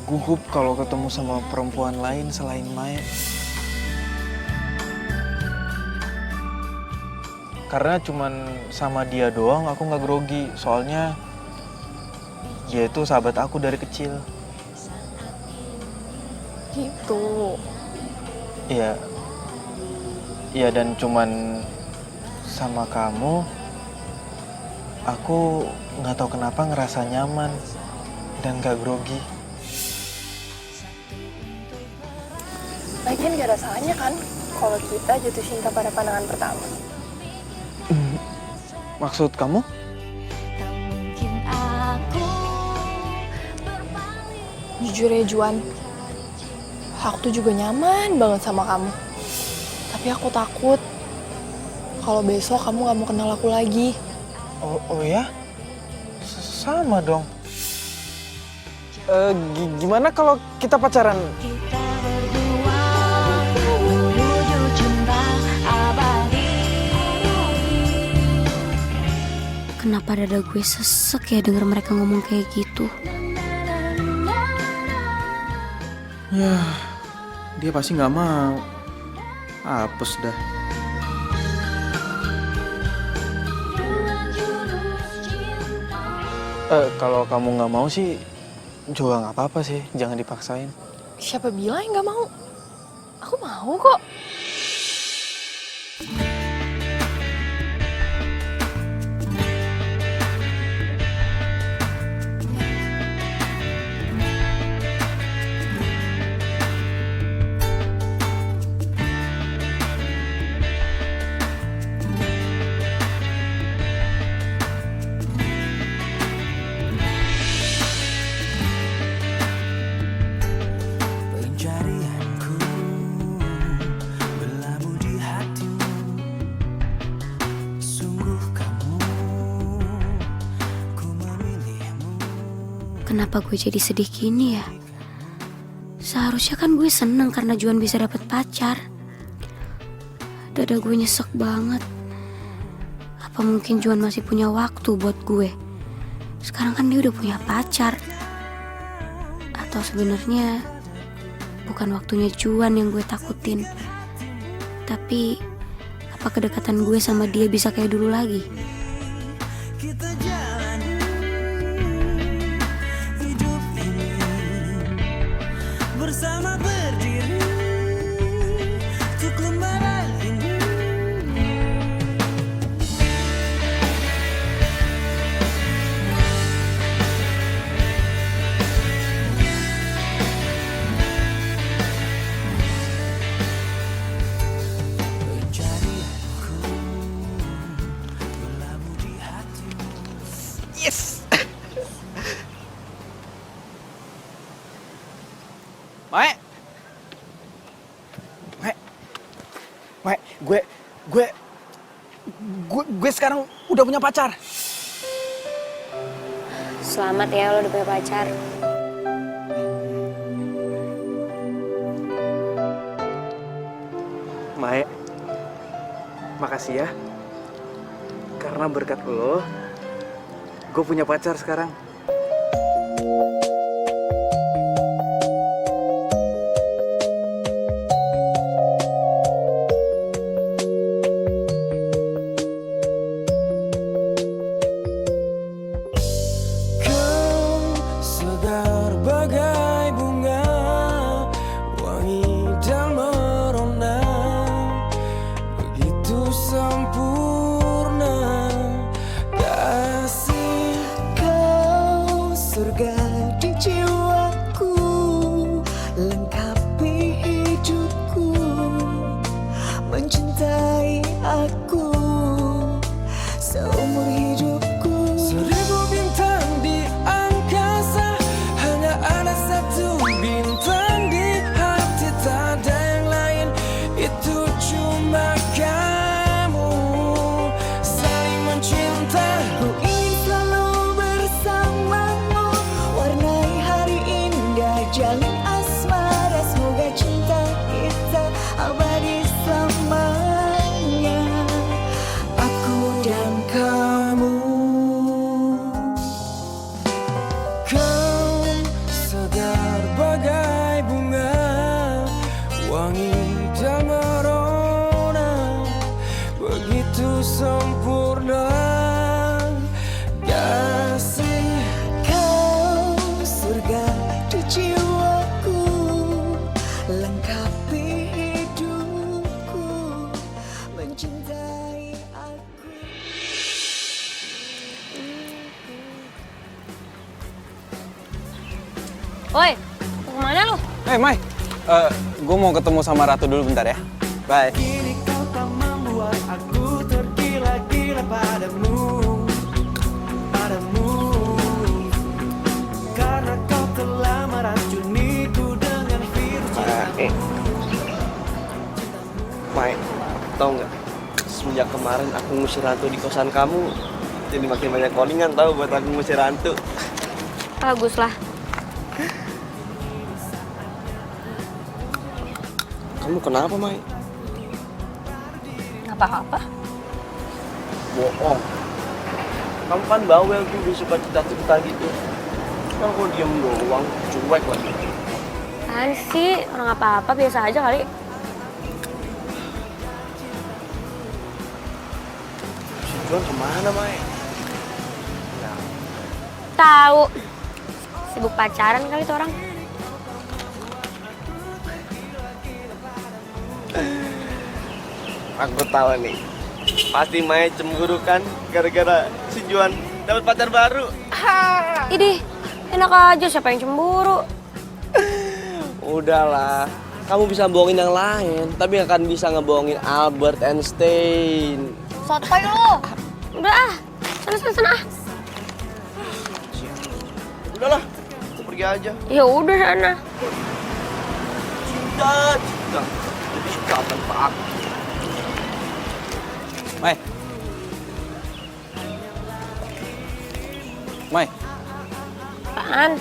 gugup kalau ketemu sama perempuan lain selain Mai. Karena cuman sama dia doang aku nggak grogi. Soalnya dia itu sahabat aku dari kecil. Gitu. Iya. Iya, dan cuman sama kamu aku nggak tahu kenapa ngerasa nyaman dan gak grogi. Lagian gak ada salahnya kan kalau kita jatuh cinta pada pandangan pertama. Maksud kamu? Mungkin aku Jujur ya Juan, aku tuh juga nyaman banget sama kamu. Tapi aku takut kalau besok kamu gak mau kenal aku lagi. Oh ya? Sama dong. Gimana kalau kita pacaran? kita berdua menuju cinta abadi. Kenapa dada gue sesek ya denger mereka ngomong kayak gitu? Ya, dia pasti nggak mau. Apes dah. Kalau kamu nggak mau sih juga nggak apa-apa sih, jangan dipaksain. Siapa bilang yang gak mau? Aku mau kok. Pencarianku berlabuh di hatimu. Sungguh kamu, ku memilihmu. Kenapa gue jadi sedih gini ya? Seharusnya kan gue seneng karena Juan bisa dapet pacar. Dada gue nyesek banget. Apa mungkin Juan masih punya waktu buat gue? Sekarang kan dia udah punya pacar. Atau sebenarnya bukan waktunya Juan yang gue takutin. Tapi apa kedekatan gue sama dia bisa kayak dulu lagi? Kita jalani hidup ini bersama berdiri untuk lembaran ini. Pencarianku berlabuh di hatimu. Yes. Mae. Gue sekarang udah punya pacar. Selamat ya lo udah punya pacar. Mae, makasih ya. Karena berkat lo, gue punya pacar sekarang. surga di jiwaku, lengkapi hidupku, mencintai aku seumur hidupku. Seribu bintang di angkasa, hanya ada satu bintang di hati, tak ada yang lain, itu cuma kamu. Saling mencinta, Ku ingin selalu bersamamu, warnai hari indah, jalin asmara, semoga cinta kita abadi selamanya, aku dan kamu. kau segar bagai bunga, wangi dan merona, begitu sempurna kasih. Kau surga di jiwaku, lengkapi hidupku, mencintai aku. Woi, mau kemana lu? Mai, gue mau ketemu sama Ratu dulu bentar ya. Bye. Kini kau tak membuat aku tergila-gila padamu, padamu, karena kau telah meracuniku dengan virus cintamu. Mai, tau nggak? Semenjak kemarin aku ngusir hantu di kosan kamu, jadi makin banyak callingan tahu buat aku ngusir hantu. Bagus lah. Kamu kenapa, Mai? Nggak apa-apa. Bohong. Kamu kan bawel tuh, udah suka cerita-cerita gitu. Kan kok diem doang, cuek lagi. Apaan sih? Orang apa-apa, biasa aja kali. Si Juan kemana, Mai? Tahu. Sibuk pacaran kali tuh orang. Aku tahu nih. Pasti Mai cemburu kan gara-gara si Juan dapat pacar baru. Idih, enak aja siapa yang cemburu. Udahlah, kamu bisa bohongin yang lain, tapi nggak akan bisa ngebohongin Albert Einstein. Sotoy lu. Udah ah, sana ah. Udahlah, aku pergi aja. Ya udah sana. Cinta. Jadi kapan Pak? Mai. Mai, Apaan?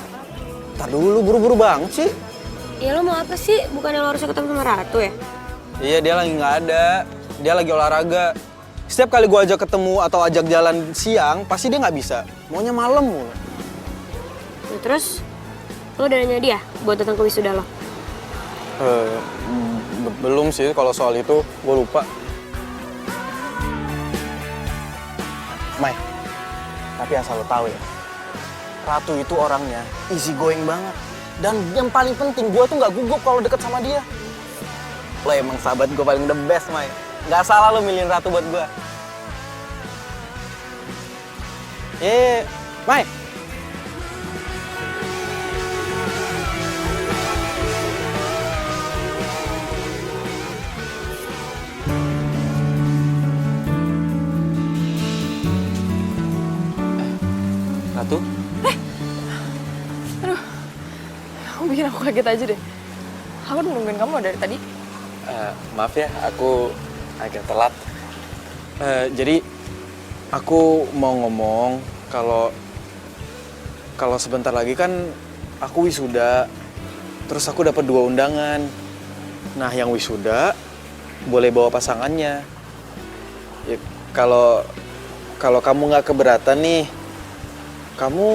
tar dulu, buru-buru banget sih. Ya lo mau apa sih? Bukannya lo harusnya ketemu sama Ratu ya? Iya, dia lagi nggak ada. Dia lagi olahraga. Setiap kali gua ajak ketemu atau ajak jalan siang, pasti dia nggak bisa. Maunya malam mulu. Ya, terus lo udah nanya dia buat datang ke wisuda lo? Belum sih, kalau soal itu gue lupa. Mai, tapi asal lo tahu ya, Ratu itu orangnya easy going banget. Dan yang paling penting, gue tuh nggak gugup kalau deket sama dia. Lo emang sahabat gue paling the best, Mai. Nggak salah lo milihin Ratu buat gue. Mai. Ratu? Kamu bikin aku kaget aja deh. Aku udah nungguin kamu dari tadi. Maaf ya, aku agak telat. Jadi aku mau ngomong kalau sebentar lagi kan aku wisuda, terus aku dapat 2 undangan. Nah, yang wisuda boleh bawa pasangannya. Ya, kalau kamu nggak keberatan nih, kamu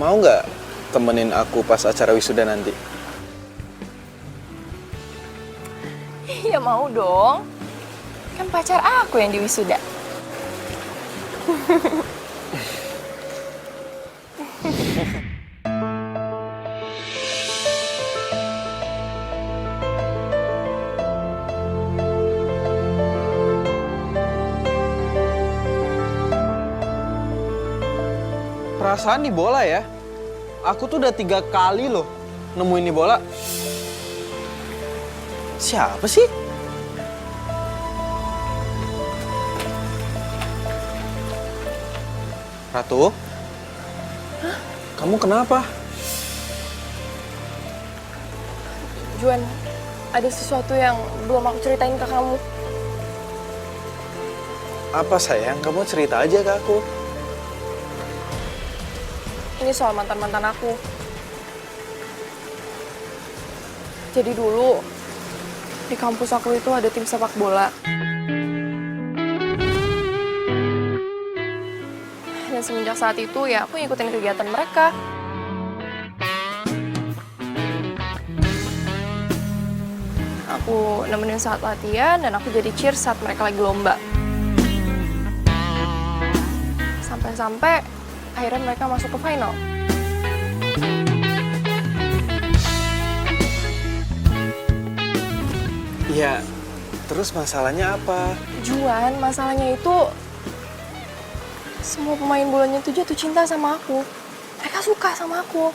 mau nggak temenin aku pas acara wisuda nanti? Iya mau dong. Kan pacar aku yang di wisuda. Perasaan nih bola ya. Aku tuh udah 3 kali loh nemuin nih bola. Siapa sih? Ratu? Hah? Kamu kenapa? Juan, ada sesuatu yang belum aku ceritain ke kamu. Apa sayang? Kamu cerita aja ke aku. Ini soal mantan-mantan aku. Jadi dulu, di kampus aku itu ada tim sepak bola. Dan semenjak saat itu ya aku ngikutin kegiatan mereka. Aku nemenin saat latihan dan aku jadi cheer saat mereka lagi lomba. Sampai-sampai akhirnya mereka masuk ke final. Iya, terus masalahnya apa? Juan, masalahnya itu semua pemain bolanya itu jatuh cinta sama aku. Mereka suka sama aku.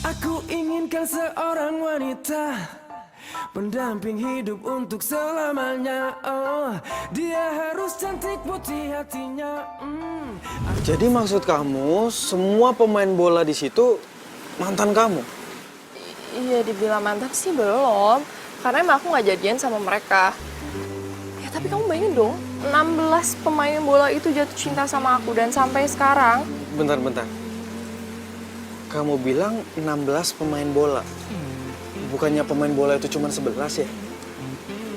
Aku inginkan seorang wanita pendamping hidup untuk selamanya. Oh, dia harus cantik putih hatinya. Jadi maksud kamu semua pemain bola di situ mantan kamu? Iya, dibilang mantan sih belum. Karena emang aku nggak jadian sama mereka. Ya tapi kamu bayangin dong, 16 pemain bola itu jatuh cinta sama aku. Dan sampai sekarang... Bentar. Kamu bilang 16 pemain bola. Bukannya pemain bola itu cuma 11 ya?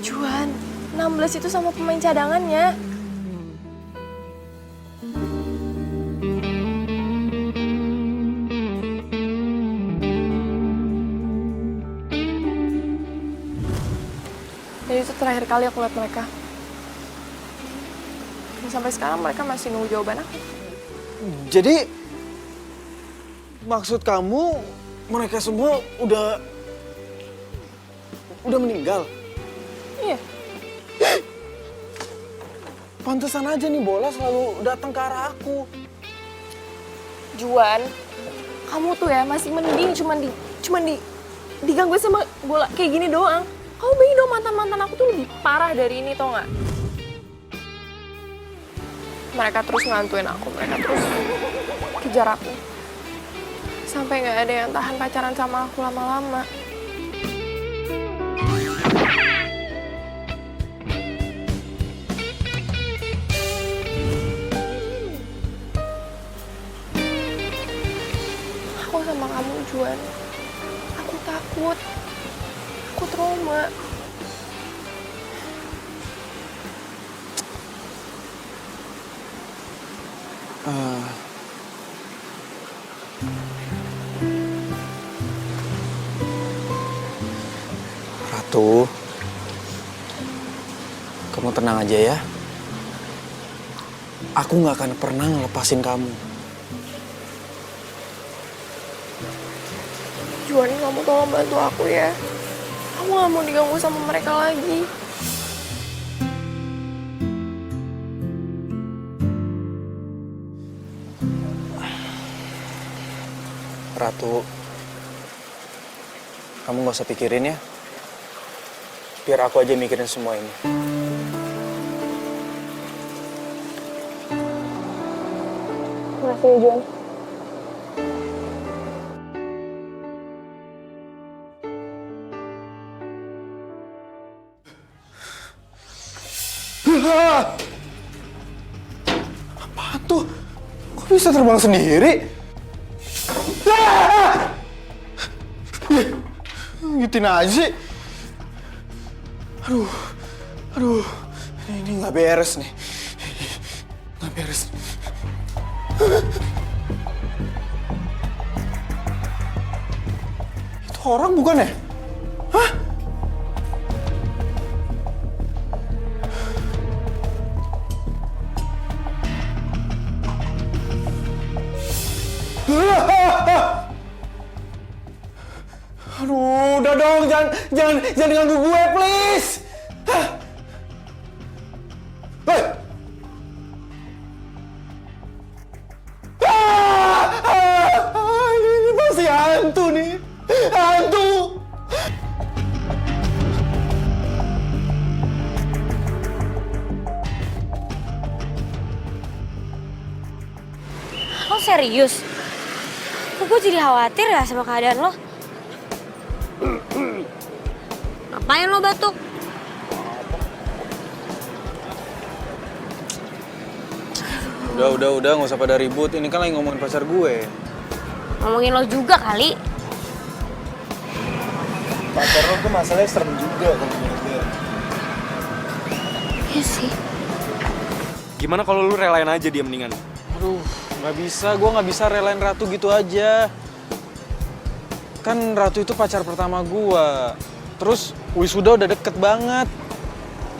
Juan, 16 itu sama pemain cadangannya. Dan itu terakhir kali aku lihat mereka. Dan sampai sekarang mereka masih nunggu jawaban aku. Jadi maksud kamu mereka semua udah meninggal? Iya. Pantesan aja nih bola selalu datang ke arah aku. Juan, kamu tuh ya masih mending cuman diganggu sama bola kayak gini doang. Kamu bayangin dong mantan-mantan aku tuh lebih parah dari ini, tau nggak? Mereka terus ngantuin aku, mereka terus kejar aku. Sampai nggak ada yang tahan pacaran sama aku lama-lama. Aku sama kamu, Juan. Aku takut. Aku trauma. Ratu, kamu tenang aja ya. Aku nggak akan pernah ngelepasin kamu. Juan, kamu tolong bantu aku ya. Aku gak mau diganggu sama mereka lagi. Ratu, kamu nggak usah pikirin ya. Biar aku aja mikirin semua ini. Makasih ya, Juan. Apaan tuh? Kok bisa terbang sendiri? Gituin aja sih. Aduh, ini nggak beres nih. Nggak beres. Itu orang bukan ya? Hah? Aduh, udah dong, jangan ganggu gue, please. Hei! Ini pasti hantu nih, hantu. Lo serius? Kok gue jadi khawatir ya sama keadaan lo? Ngapain lo batuk? Udah, nggak usah pada ribut. Ini kan lagi ngomongin pacar gue. Ngomongin lo juga kali. Pacar lo tuh masalahnya serem juga kalau gitu. Iya sih. Gimana kalau lu relain aja dia mendingan? Aduh, nggak bisa. Gue nggak bisa relain Ratu gitu aja. Kan Ratu itu pacar pertama gue. Terus wisuda udah deket banget.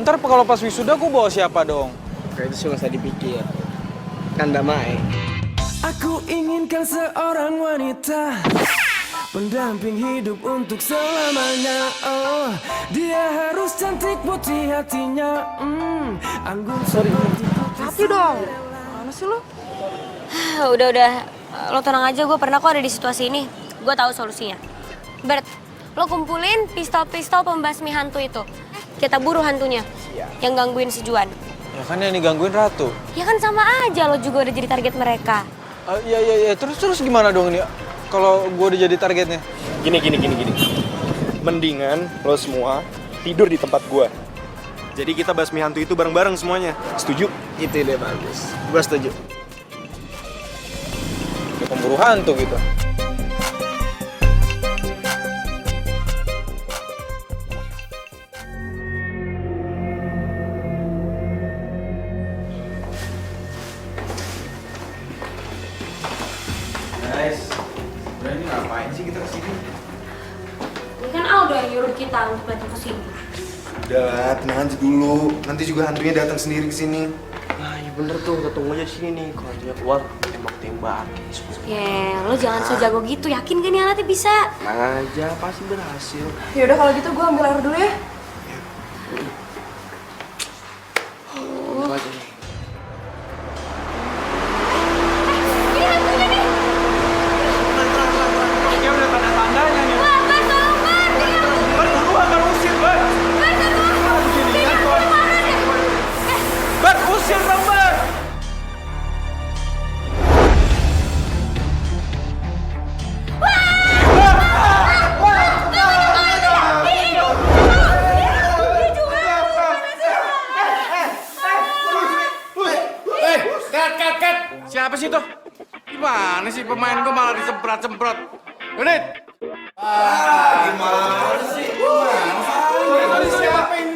Ntar kalau pas wisuda gue bawa siapa dong? Kayak itu sih nggak usah dipikir. Kan damai. Aku inginkan seorang wanita pendamping hidup untuk selamanya. Oh, dia harus cantik putih hatinya. Anggun seperti Hati dong. Mana sih lo? Udah. Lo tenang aja, gue pernah kok ada di situasi ini. Gue tahu solusinya. Bert, lo kumpulin pistol-pistol pembasmi hantu itu. Kita buru hantunya. Yang gangguin si Juan. Ya kan yang digangguin Ratu. Ya kan sama aja, lo juga udah jadi target mereka. Iya. Terus gimana dong ini? Kalau gue udah jadi targetnya? Gini. Mendingan lo semua tidur di tempat gua. Jadi kita basmi hantu itu bareng-bareng semuanya. Setuju? Itu ide bagus. Gue setuju. Kayak pemburu hantu gitu. Guys, udah ini ngapain sih kita kesini? Ini kan Aldo yang nyuruh kita untuk datang ke sini. Udah, tenang aja dulu. Nanti juga hantunya datang sendiri ke sini. Nah, iya bener tuh, kita tunggu aja sini nih. Kalau hantunya keluar, tembak-tembak. Lo jangan sejago gitu. Yakin kan ya nanti bisa? Tenang aja, pasti berhasil. Yaudah kalau gitu gue ambil air dulu ya. Tunggu aja nih. Kat. Siapa sih itu? Gimana sih pemain gue malah disemprot-semprot? Unit! Gimana sih?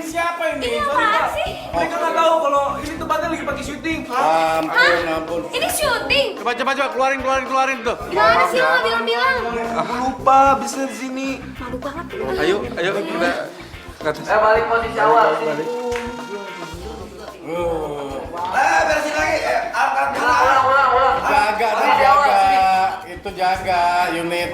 Siapa ini? Ini apaan sih? Mereka nggak tahu kalau ini tempatnya lagi pakai syuting. Ampun. Ini syuting? Coba, keluarin tuh. Gimana sih lo nggak bilang-bilang? Aku lupa, bisa di sini. Malu banget. Ayo kita ke atas. Balik posisi awal. Beresin lagi. Angkat dulu. Jaga. Itu jaga unit.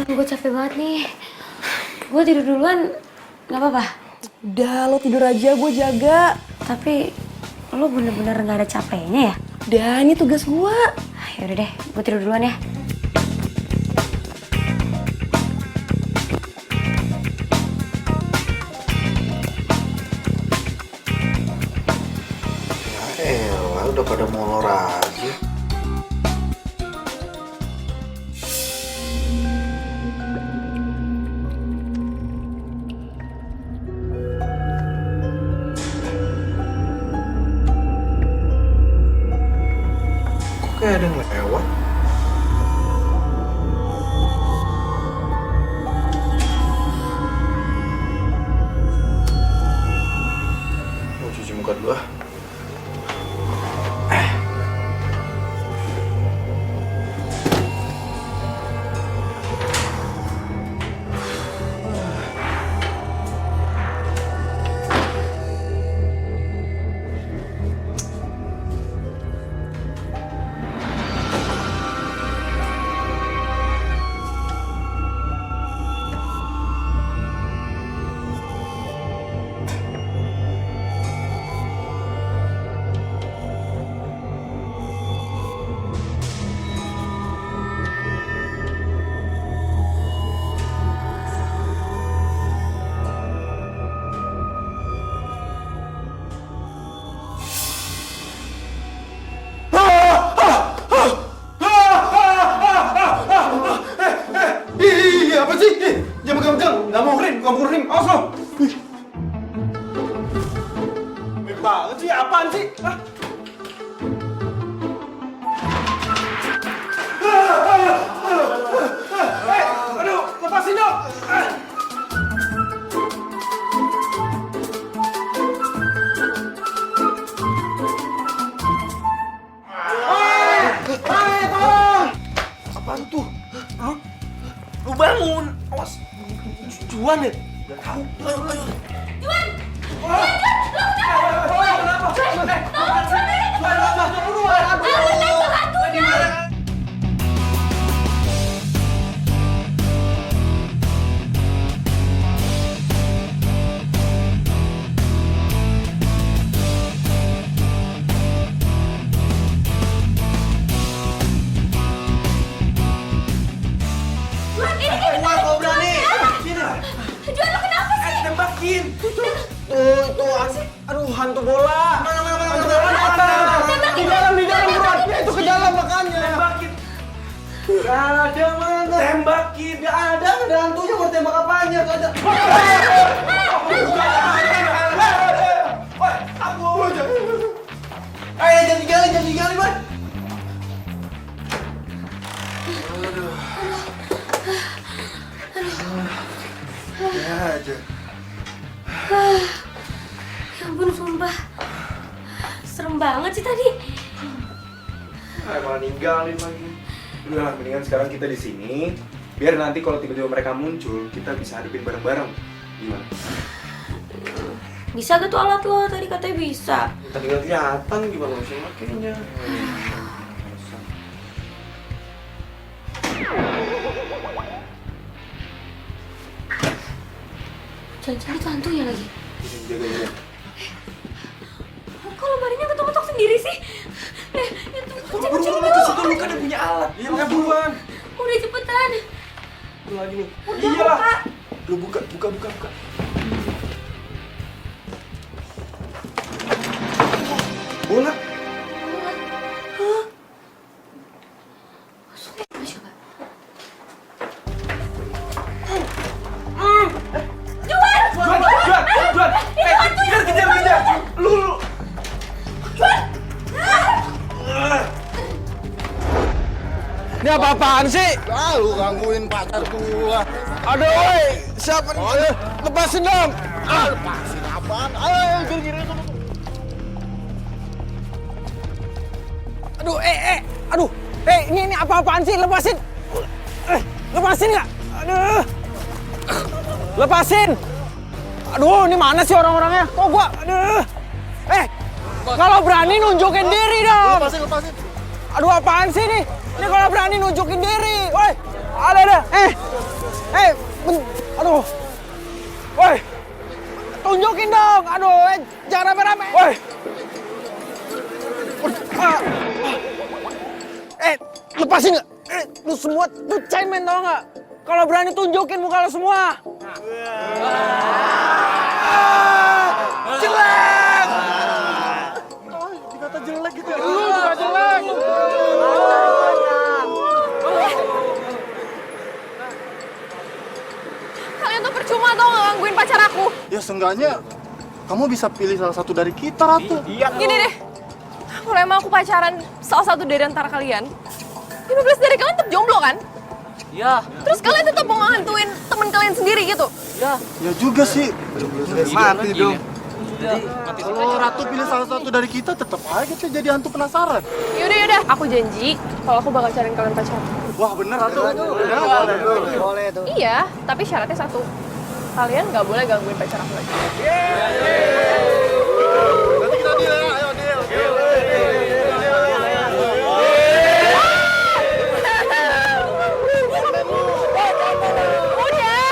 Gue capek banget nih. Gue tidur duluan, nggak apa-apa. Udah lo tidur aja, gue jaga. Tapi lo bener-bener nggak ada capeknya ya? Udah, ini tugas gue. Yaudah deh, gue tidur duluan ya. Udah pada molor aja. Kok kayak ada yang lewat? Mau cuci muka dulu ah. banget sih, apaan sih? Hah? Aduh, lepasin dong! Apaan tuh? Hah? Lu bangun! Awas! Juan ya? Gak tau. Ayo, ayo. Tembakin! Aduh, hantu bola! Di dalam bro! Itu ke dalam makanya! Tembakin! Gak ada mana! Tembakin! Gak ada hantunya, mau tembak apanya? Gak ada! Ayo, jangan digali, man! Ya aja. Ya ampun, sumpah. Serem banget sih tadi. Malah ninggalin lagi. Udah, mendingan sekarang kita di sini. Biar nanti kalau tiba-tiba mereka muncul, kita bisa hadapin bareng-bareng. Gimana? Bisa gak tuh alat lo? Tadi katanya bisa. Tadi gak kelihatan gimana bisa makainya. Jangan-jangan itu hantunya lagi. Jaga-jaga. Kok lemarinya ketok-ketok sendiri sih? Buru-buru ke situ, lu kan udah punya alat. Iya, makanya buruan. Udah cepetan. Lu lagi nih. Udah, Iya. buka. Lu buka. Bola. Hah? Masuknya coba. Juan! Kejar! Lu! Ini apa-apaan sih? Lu gangguin pacar gua. Aduh, woi, siapa nih? Lepasin dong. Lepasin apaan? Ayo, gini-gini. Aduh, ini apa-apaan sih? Lepasin. Lepasin nggak? Aduh. Lepasin. Aduh, ini mana sih orang-orangnya? Kok gua? Aduh. Kalau berani nunjukin diri dong. Lepasin. Aduh, apaan sih nih? Ini kalau berani nunjukin diri. Woi, ada. Aduh. Woi. Tunjukin dong. Aduh, jangan rame-rame. Woi. Lepasin nggak? Lu semua tuh cemen tau nggak? Kalau berani tunjukin muka lu semua. Jelek! Dikata jelek gitu ya. Lu juga jelek. Kalian tuh percuma tau nggak gangguin pacar aku. Ya seenggaknya kamu bisa pilih salah satu dari kita, Ratu. Gini deh, kalau emang aku pacaran salah satu dari antara kalian, 15 dari kalian tetap jomblo kan? Iya. Terus kalian tetap mau ngehantuin temen kalian sendiri gitu? Ya juga sih. Mati dong. Kalau Ratu pilih salah satu dari kita, tetap aja kita jadi hantu penasaran. Yaudah, aku janji kalau aku bakal cariin kalian pacaran. Wah bener Ratu. Boleh tuh. Iya, tapi syaratnya satu. Kalian nggak boleh gangguin pacar aku lagi. Nanti kita deal ya, ayo deal. Udah.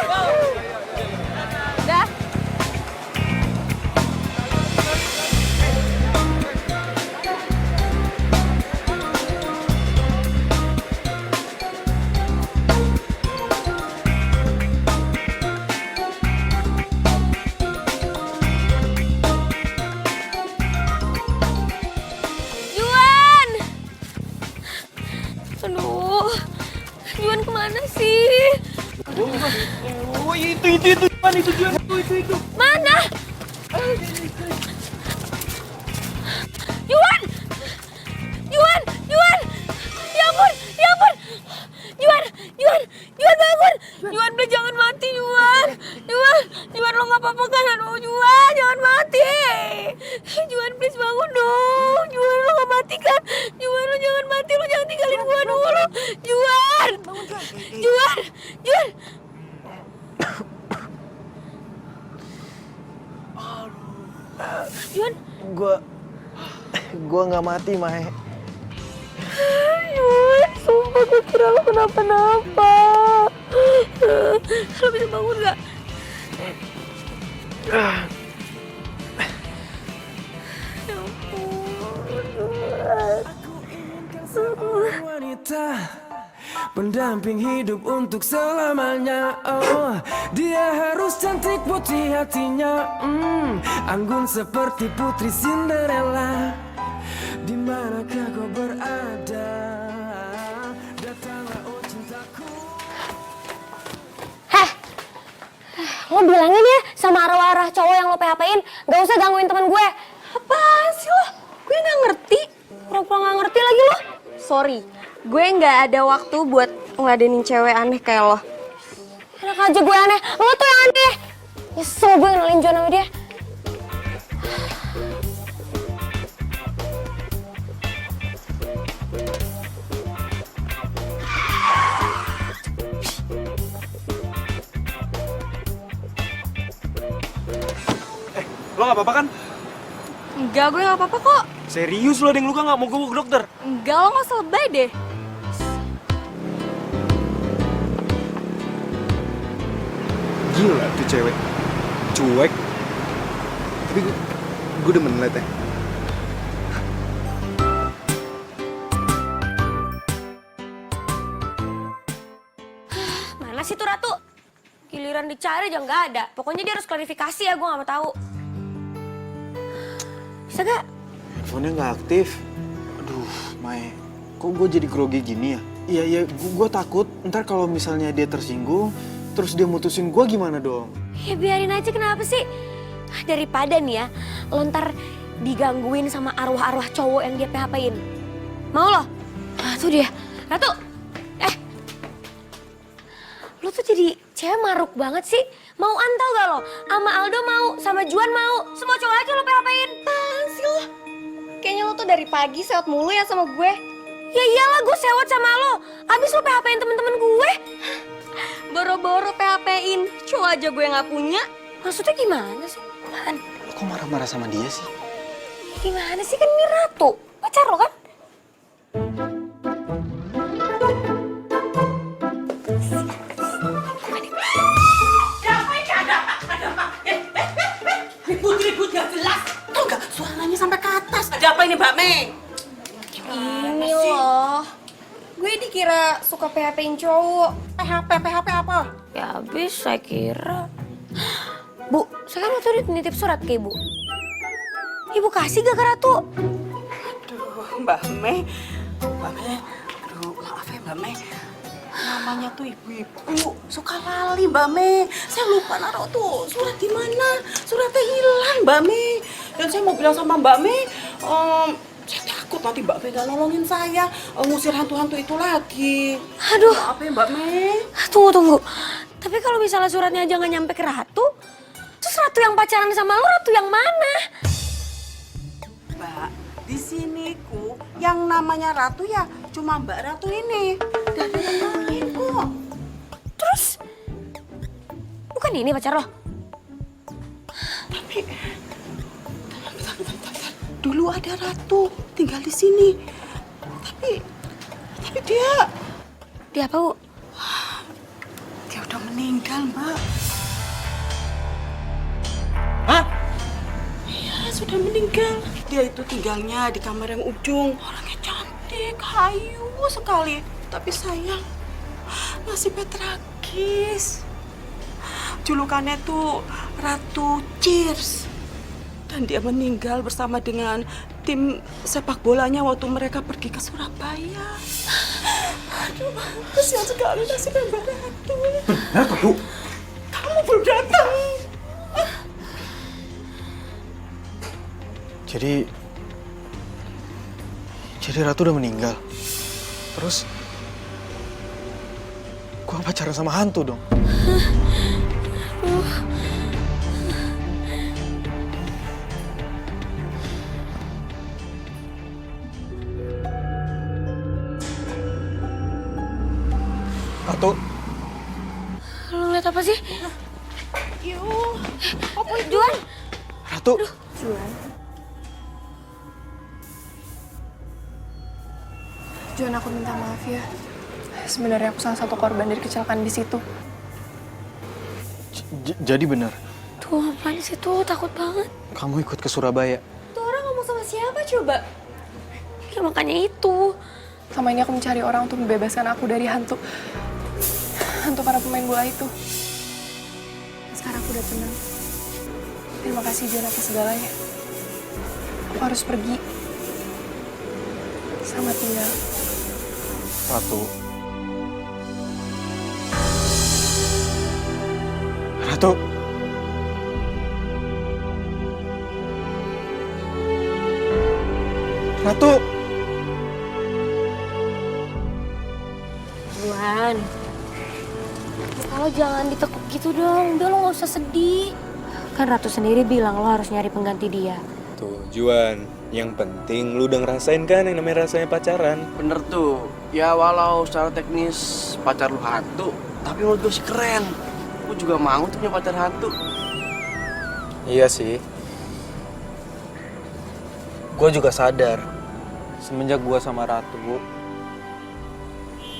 Juan! Aduh, Juan kemana sih? Oh, itu Juan, itu. Mana? Gue nggak mati, Mae. Sumpah gue kira lo kenapa-napa. Lo bisa bangun gak? Wanita pendamping hidup untuk selamanya. Oh, dia harus cantik putih hatinya, anggun seperti putri Cinderella. Di manakah kau berada? Datanglah oh cintaku. Lo bilangin ya sama arwah-arwah cowok yang lo PHP-in, gak usah gangguin teman gue. Apaan sih lo? Gue gak ngerti. Pura-pura gak ngerti lagi lo. Sorry, gue nggak ada waktu buat ngeladenin cewek aneh kayak lo. Enak aja gue aneh, lo tuh yang aneh. Nyesel gue kenalin Juan sama dia. Lo nggak apa-apa kan? Enggak, gue nggak apa-apa kok. Serius lo ada yang luka nggak? Mau gue ke dokter? Enggak, lo nggak usah lebay deh. Gila tuh cewek. Cuek. Tapi gue demen liatnya. Mana sih tuh Ratu? Giliran dicari aja nggak ada. Pokoknya dia harus klarifikasi ya, gue nggak mau tahu. Bisa gak? Handphonenya nggak aktif. Aduh, Mae, kok gue jadi grogi gini ya? Iya, gue takut ntar kalau misalnya dia tersinggung, terus dia mutusin gue gimana dong? Ya biarin aja, kenapa sih? Daripada nih ya, lo ntar digangguin sama arwah-arwah cowok yang dia PHP-in. Mau lo? Nah, tuh dia. Ratu! Lo tuh jadi cewek maruk banget sih. Mau antau gak lo? Sama Aldo mau, sama Juan mau. Semua cowok aja lo PHP-in. Apaan sih lo? Kayaknya lo tuh dari pagi sewot mulu ya sama gue. Ya iyalah gue sewot sama lo. Abis lo PHP-in temen-temen gue. Boro-boro PHP-in, cowok aja gue nggak punya. Maksudnya gimana sih? Apaan? Lo kok marah-marah sama dia sih? Gimana sih, kan ini Ratu. Pacar lo kan? Ribut-ribut gak jelas. Tuh gak suaranya sampai ke atas. Ada apa ini Mbak Mei? Ini loh. Gue dikira suka PHP-in cowok. PHP apa? Ya habis saya kira. Bu, saya kan waktu itu nitip surat ke ibu. Ibu kasih gak ke Ratu? Aduh, Mbak Mei. Aduh, maaf ya Mbak Mei. Namanya tuh ibu-ibu suka lali Mbak Mei. Saya lupa naruh tuh surat di mana. Suratnya hilang Mbak Mei. Dan saya mau bilang sama Mbak Mei, saya takut nanti Mbak Mei gak nolongin saya ngusir hantu-hantu itu lagi. Aduh. Maaf ya Mbak Mei. Tunggu. Tapi kalau misalnya suratnya aja nggak nyampe ke Ratu, terus Ratu yang pacaran sama lo, Ratu yang mana? Mbak, di sini ku yang namanya Ratu ya cuma Mbak Ratu ini. Gak ada yang lain kok. Terus, bukan ini pacar lo? Tapi, bentar. Dulu ada Ratu tinggal di sini. Tapi dia apa, Bu? Dia udah meninggal, Mbak. Hah? Iya, sudah meninggal. Dia itu tinggalnya di kamar yang ujung. Orangnya cantik, hayu sekali. Tapi sayang, nasibnya tragis. Julukannya tuh Ratu Cheers. Dan dia meninggal bersama dengan tim sepak bolanya waktu mereka pergi ke Surabaya. Aduh, kasihan sekali nasibnya Mbak Ratu. Benar, Bu? Kamu belum datang. Jadi Ratu udah meninggal. Terus gua pacaran sama hantu dong. Ratu, Lo ngeliat apa sih? Yuh, Apa Juan? Ratu. Juan. Juan, aku minta maaf ya. Sebenarnya aku salah satu korban dari kecelakaan di situ. Jadi benar, Tuh apaan sih tuh, takut banget. kamu ikut ke Surabaya? Tuh orang ngomong sama siapa coba? Ya makanya itu. Sama ini aku mencari orang untuk membebaskan aku dari hantu para pemain bola itu. Sekarang aku udah tenang. Terima kasih Juan atas segalanya. Aku harus pergi. Selamat tinggal. Ratu. Ratu. Ratu. Juan, kalau jangan ditekuk gitu dong. Udah lo gak usah sedih. Kan Ratu sendiri bilang lo harus nyari pengganti dia. Tuh, Juan, yang penting lu udah ngerasain kan yang namanya rasanya pacaran. Bener tuh. Ya walau secara teknis pacar lu hantu, tapi menurut gue sih keren. Gue juga mau tuh punya pacar hantu. Iya sih. Gue juga sadar, semenjak gue sama Ratu,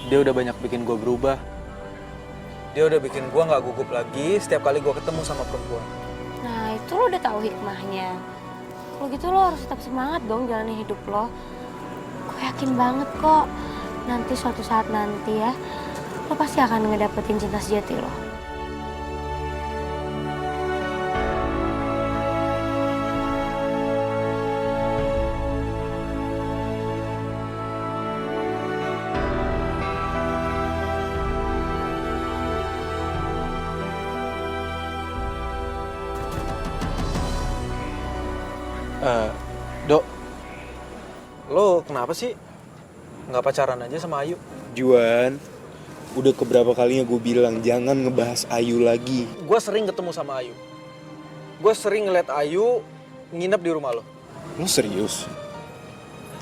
dia udah banyak bikin gue berubah. Dia udah bikin gue gak gugup lagi setiap kali gue ketemu sama perempuan. Nah itu lo udah tahu hikmahnya. Kalau gitu lo harus tetap semangat dong jalanin hidup lo. Gue yakin banget kok, nanti suatu saat nanti ya, lo pasti akan ngedapetin cinta sejati lo. Dok, lo kenapa sih nggak pacaran aja sama Ayu? Juan, udah keberapa kalinya gue bilang jangan ngebahas Ayu lagi. Gue sering ketemu sama Ayu. Gue sering ngeliat Ayu nginep di rumah lo. Lu serius?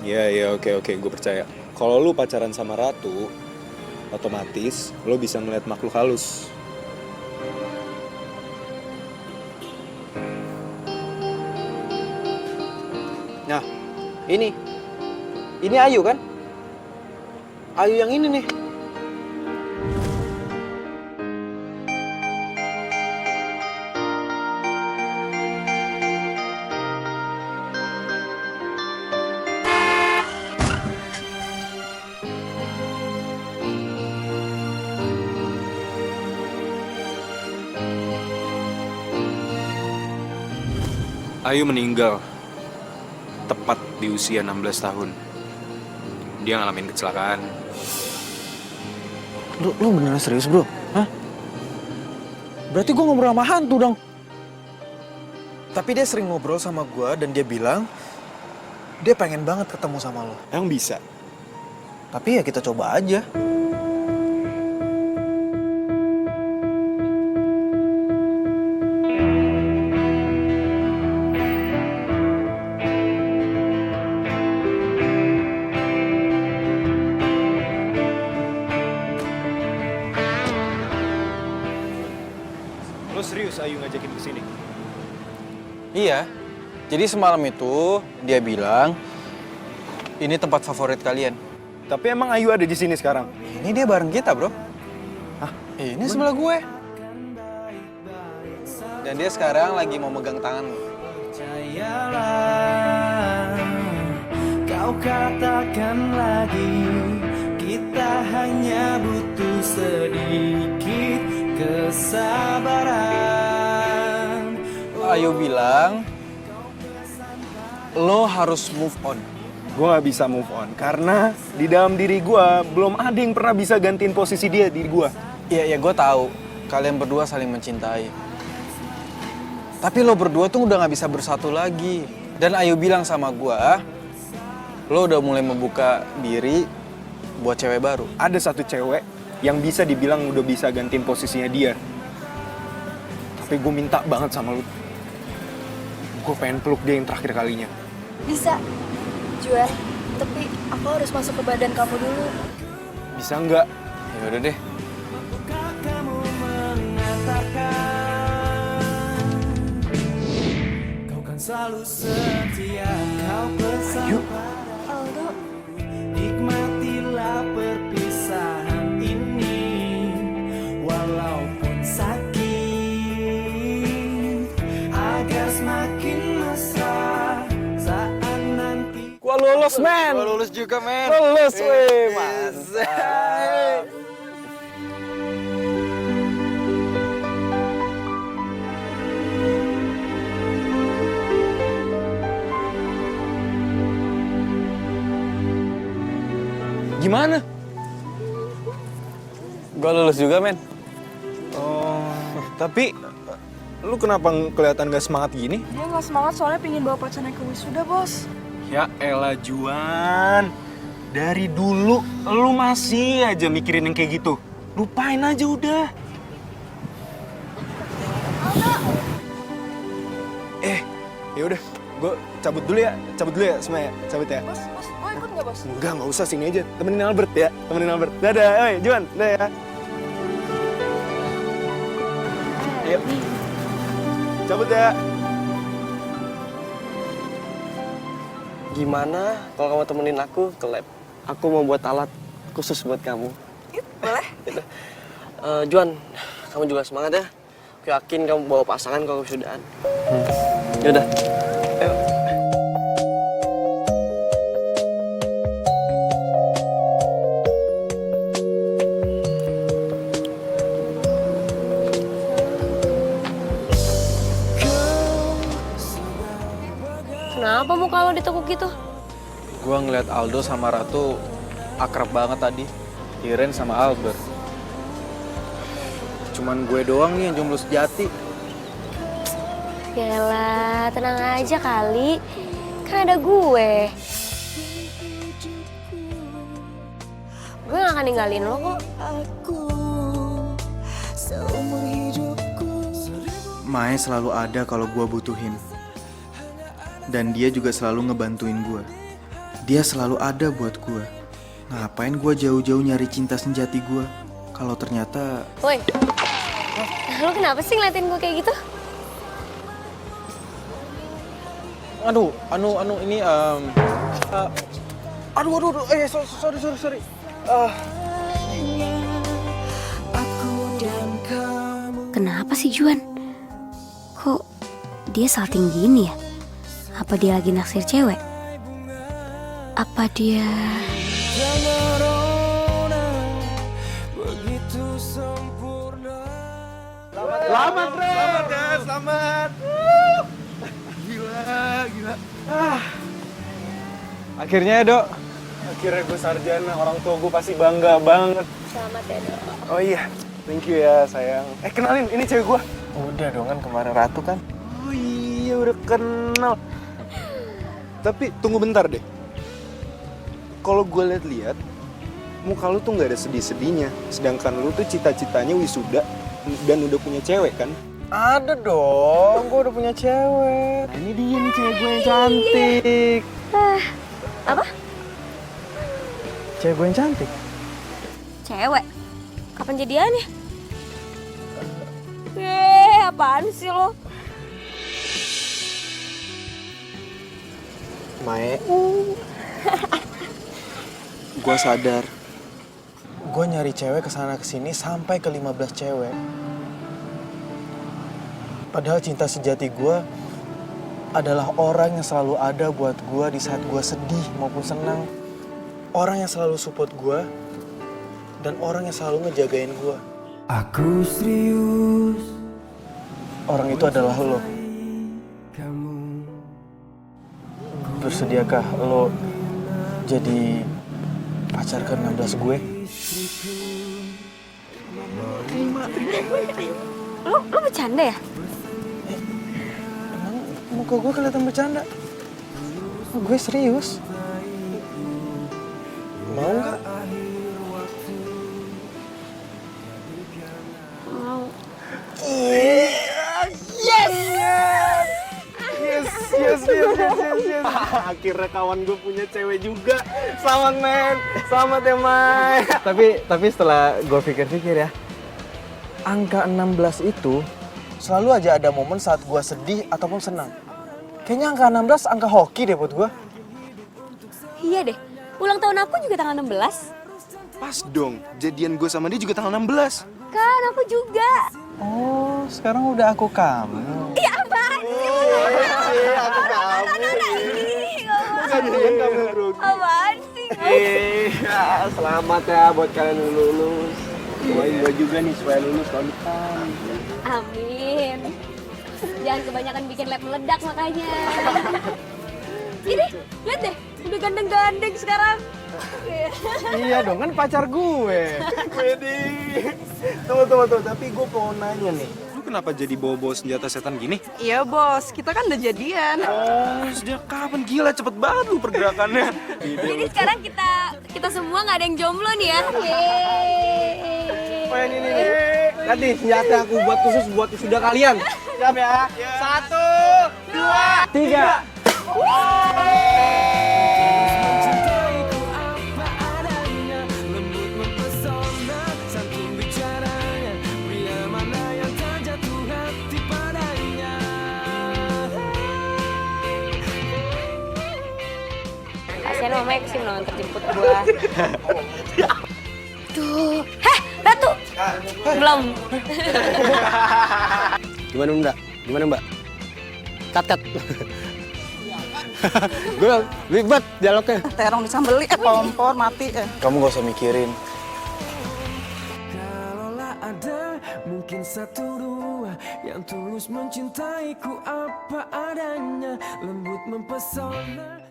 Ya, oke, gue percaya. Kalau lu pacaran sama Ratu, otomatis lo bisa ngeliat makhluk halus. Nah, ini Ayu kan? Ayu yang ini nih. Ayu meninggal tepat di usia 16 tahun. Dia ngalamin kecelakaan. Lu beneran serius, bro? Hah? Berarti gue ngobrol sama hantu dong. Tapi dia sering ngobrol sama gue dan dia bilang dia pengen banget ketemu sama lo. Emang bisa? Tapi ya kita coba aja. Lo serius Ayu ngajakin ke sini? Iya. Jadi semalam itu dia bilang ini tempat favorit kalian. Tapi emang Ayu ada di sini sekarang? Ini dia bareng kita, bro. Hah? Ini sebelah gue. Dan dia sekarang lagi mau megang tangan lo. Percayalah, kau katakan lagi, kita hanya butuh sedikit kesabaran. Ayu bilang lo harus move on. Gue gak bisa move on karena di dalam diri gue belum ada yang pernah bisa gantiin posisi dia di gue. Iya, gue tahu kalian berdua saling mencintai. Tapi lo berdua tuh udah gak bisa bersatu lagi. Dan Ayu bilang sama gue, lo udah mulai membuka diri buat cewek baru. Ada satu cewek yang bisa dibilang udah bisa gantiin posisinya dia. Tapi gue minta banget sama lo. Gue pengen peluk dia yang terakhir kalinya. Bisa, Juan. Tapi aku harus masuk ke badan kamu dulu. Bisa nggak? Ya udah deh. Kamu mengatakan kau kan selalu setia, kau pesan padaku, nikmatilah lulus, men. Gua lulus juga, men. Lulus, weh. Mantap. Gimana? Gue lulus juga, men. Oh, tapi lu kenapa kelihatan gak semangat gini? Dia nggak semangat soalnya pingin bawa pacarnya ke wisuda, Bos. Ya elah Juan, dari dulu lu masih aja mikirin yang kayak gitu. Lupain aja udah. Ya udah, gue cabut dulu ya semua ya, cabut ya. Bos, gue ikut nggak, Bos? Nggak usah, sini aja, temenin Albert ya, temenin Albert. Dadah, oi Juan, dadah ya. Ayo, cabut ya. Gimana kalau kamu temenin aku ke lab? Aku mau buat alat khusus buat kamu. Boleh. Juan, kamu juga semangat ya. Aku yakin kamu bawa pasangan kalau wisudaan. Yaudah. Ayo. Kenapa muka lo ditekuk gitu? Gua ngeliat Aldo sama Ratu akrab banget tadi. Iren sama Albert. Cuman gue doang nih yang jomblo sejati. Yalah, tenang aja kali. Kan ada gue. Gue gak akan ninggalin lo kok. Mae selalu ada kalau gue butuhin. Dan dia juga selalu ngebantuin gue. Dia selalu ada buat gue. Ngapain gue jauh-jauh nyari cinta sejati gue? Kalau ternyata... Woi, lo kenapa sih ngeliatin gue kayak gitu? Aduh, ini sorry. Kenapa sih Juan? Kok dia salting gini ya? Apa dia lagi naksir cewek? Apa dia... Selamat, Ren. Selamat, ya, selamat. Gila. Akhirnya ya, Dok. Akhirnya gue sarjana, orang tua gue pasti bangga banget. Selamat ya, Dok. Oh iya, thank you ya, sayang. Kenalin, ini cewek gue. Udah dong kan kemarin Ratu kan. Oh iya, udah kenal. Tapi tunggu bentar deh. Kalau gue lihat-lihat, muka lu tuh nggak ada sedih-sedihnya. Sedangkan lu tuh cita-citanya wisuda dan udah punya cewek kan? Ada dong, gue udah punya cewek. Nah, ini dia nih cewek gue yang cantik. Apa? Cewek gue yang cantik. Cewek? Kapan jadiannya? Apaan sih lo? Mae, Gue sadar. gue nyari cewek kesana kesini sampai ke 15 cewek. Padahal cinta sejati gue adalah orang yang selalu ada buat gue di saat gue sedih maupun senang. Orang yang selalu support gue dan orang yang selalu ngejagain gue. Aku serius. Orang itu adalah lo. Bersediakah lo jadi pacar ke-16 gue? Lo bercanda ya? Emang muka gue kelihatan bercanda? Gue serius. Mau nggak? Mau. Yes. Akhirnya kawan gue punya cewek juga. Selamat, men. Selamat ya, Mai. Tapi setelah gue pikir-pikir ya, angka 16 itu selalu aja ada momen saat gue sedih ataupun senang. Kayaknya angka 16 angka hoki deh buat gue. Iya deh, ulang tahun aku juga tanggal 16. Pas dong, jadian gue sama dia juga tanggal 16. Kan aku juga. Oh, sekarang udah aku kamu. Iya apaan sih? Aku kamu. Bukan kamu grogi. Apaan sih? Selamat ya buat kalian yang lulus. Doain gue juga nih supaya lulus tahun depan. Amin. Jangan kebanyakan bikin lab meledak makanya. Ini, lihat deh, udah gandeng-gandeng sekarang. Iya dong, kan pacar gue. Wedi. Tunggu. Tapi gue mau nanya nih. Lu kenapa jadi bawa-bawa senjata setan gini? Iya bos, kita kan udah jadian. Oh, sejak kapan? Gila, cepet banget lu pergerakannya. Jadi sekarang kita semua nggak ada yang jomblo nih ya. Yeay. Oh, ini nih. Nanti senjata aku buat khusus buat wisuda kalian. Siap ya? 1, 2, 3. Mencintaiku apa adanya, lembut mempesona, santun bicaranya, pria mana yang tak jatuh hati padanya. Kasian mamanya kesini mau terjemput gua. Tuh, Ratu. Belum. Gimana mbak? Cut. Gue ribet dialognya. Terong disambeli, kompor mati. Kamu gak usah mikirin. Kalaulah ada mungkin 1, 2 yang tulus mencintaiku apa adanya, lembut mempesona.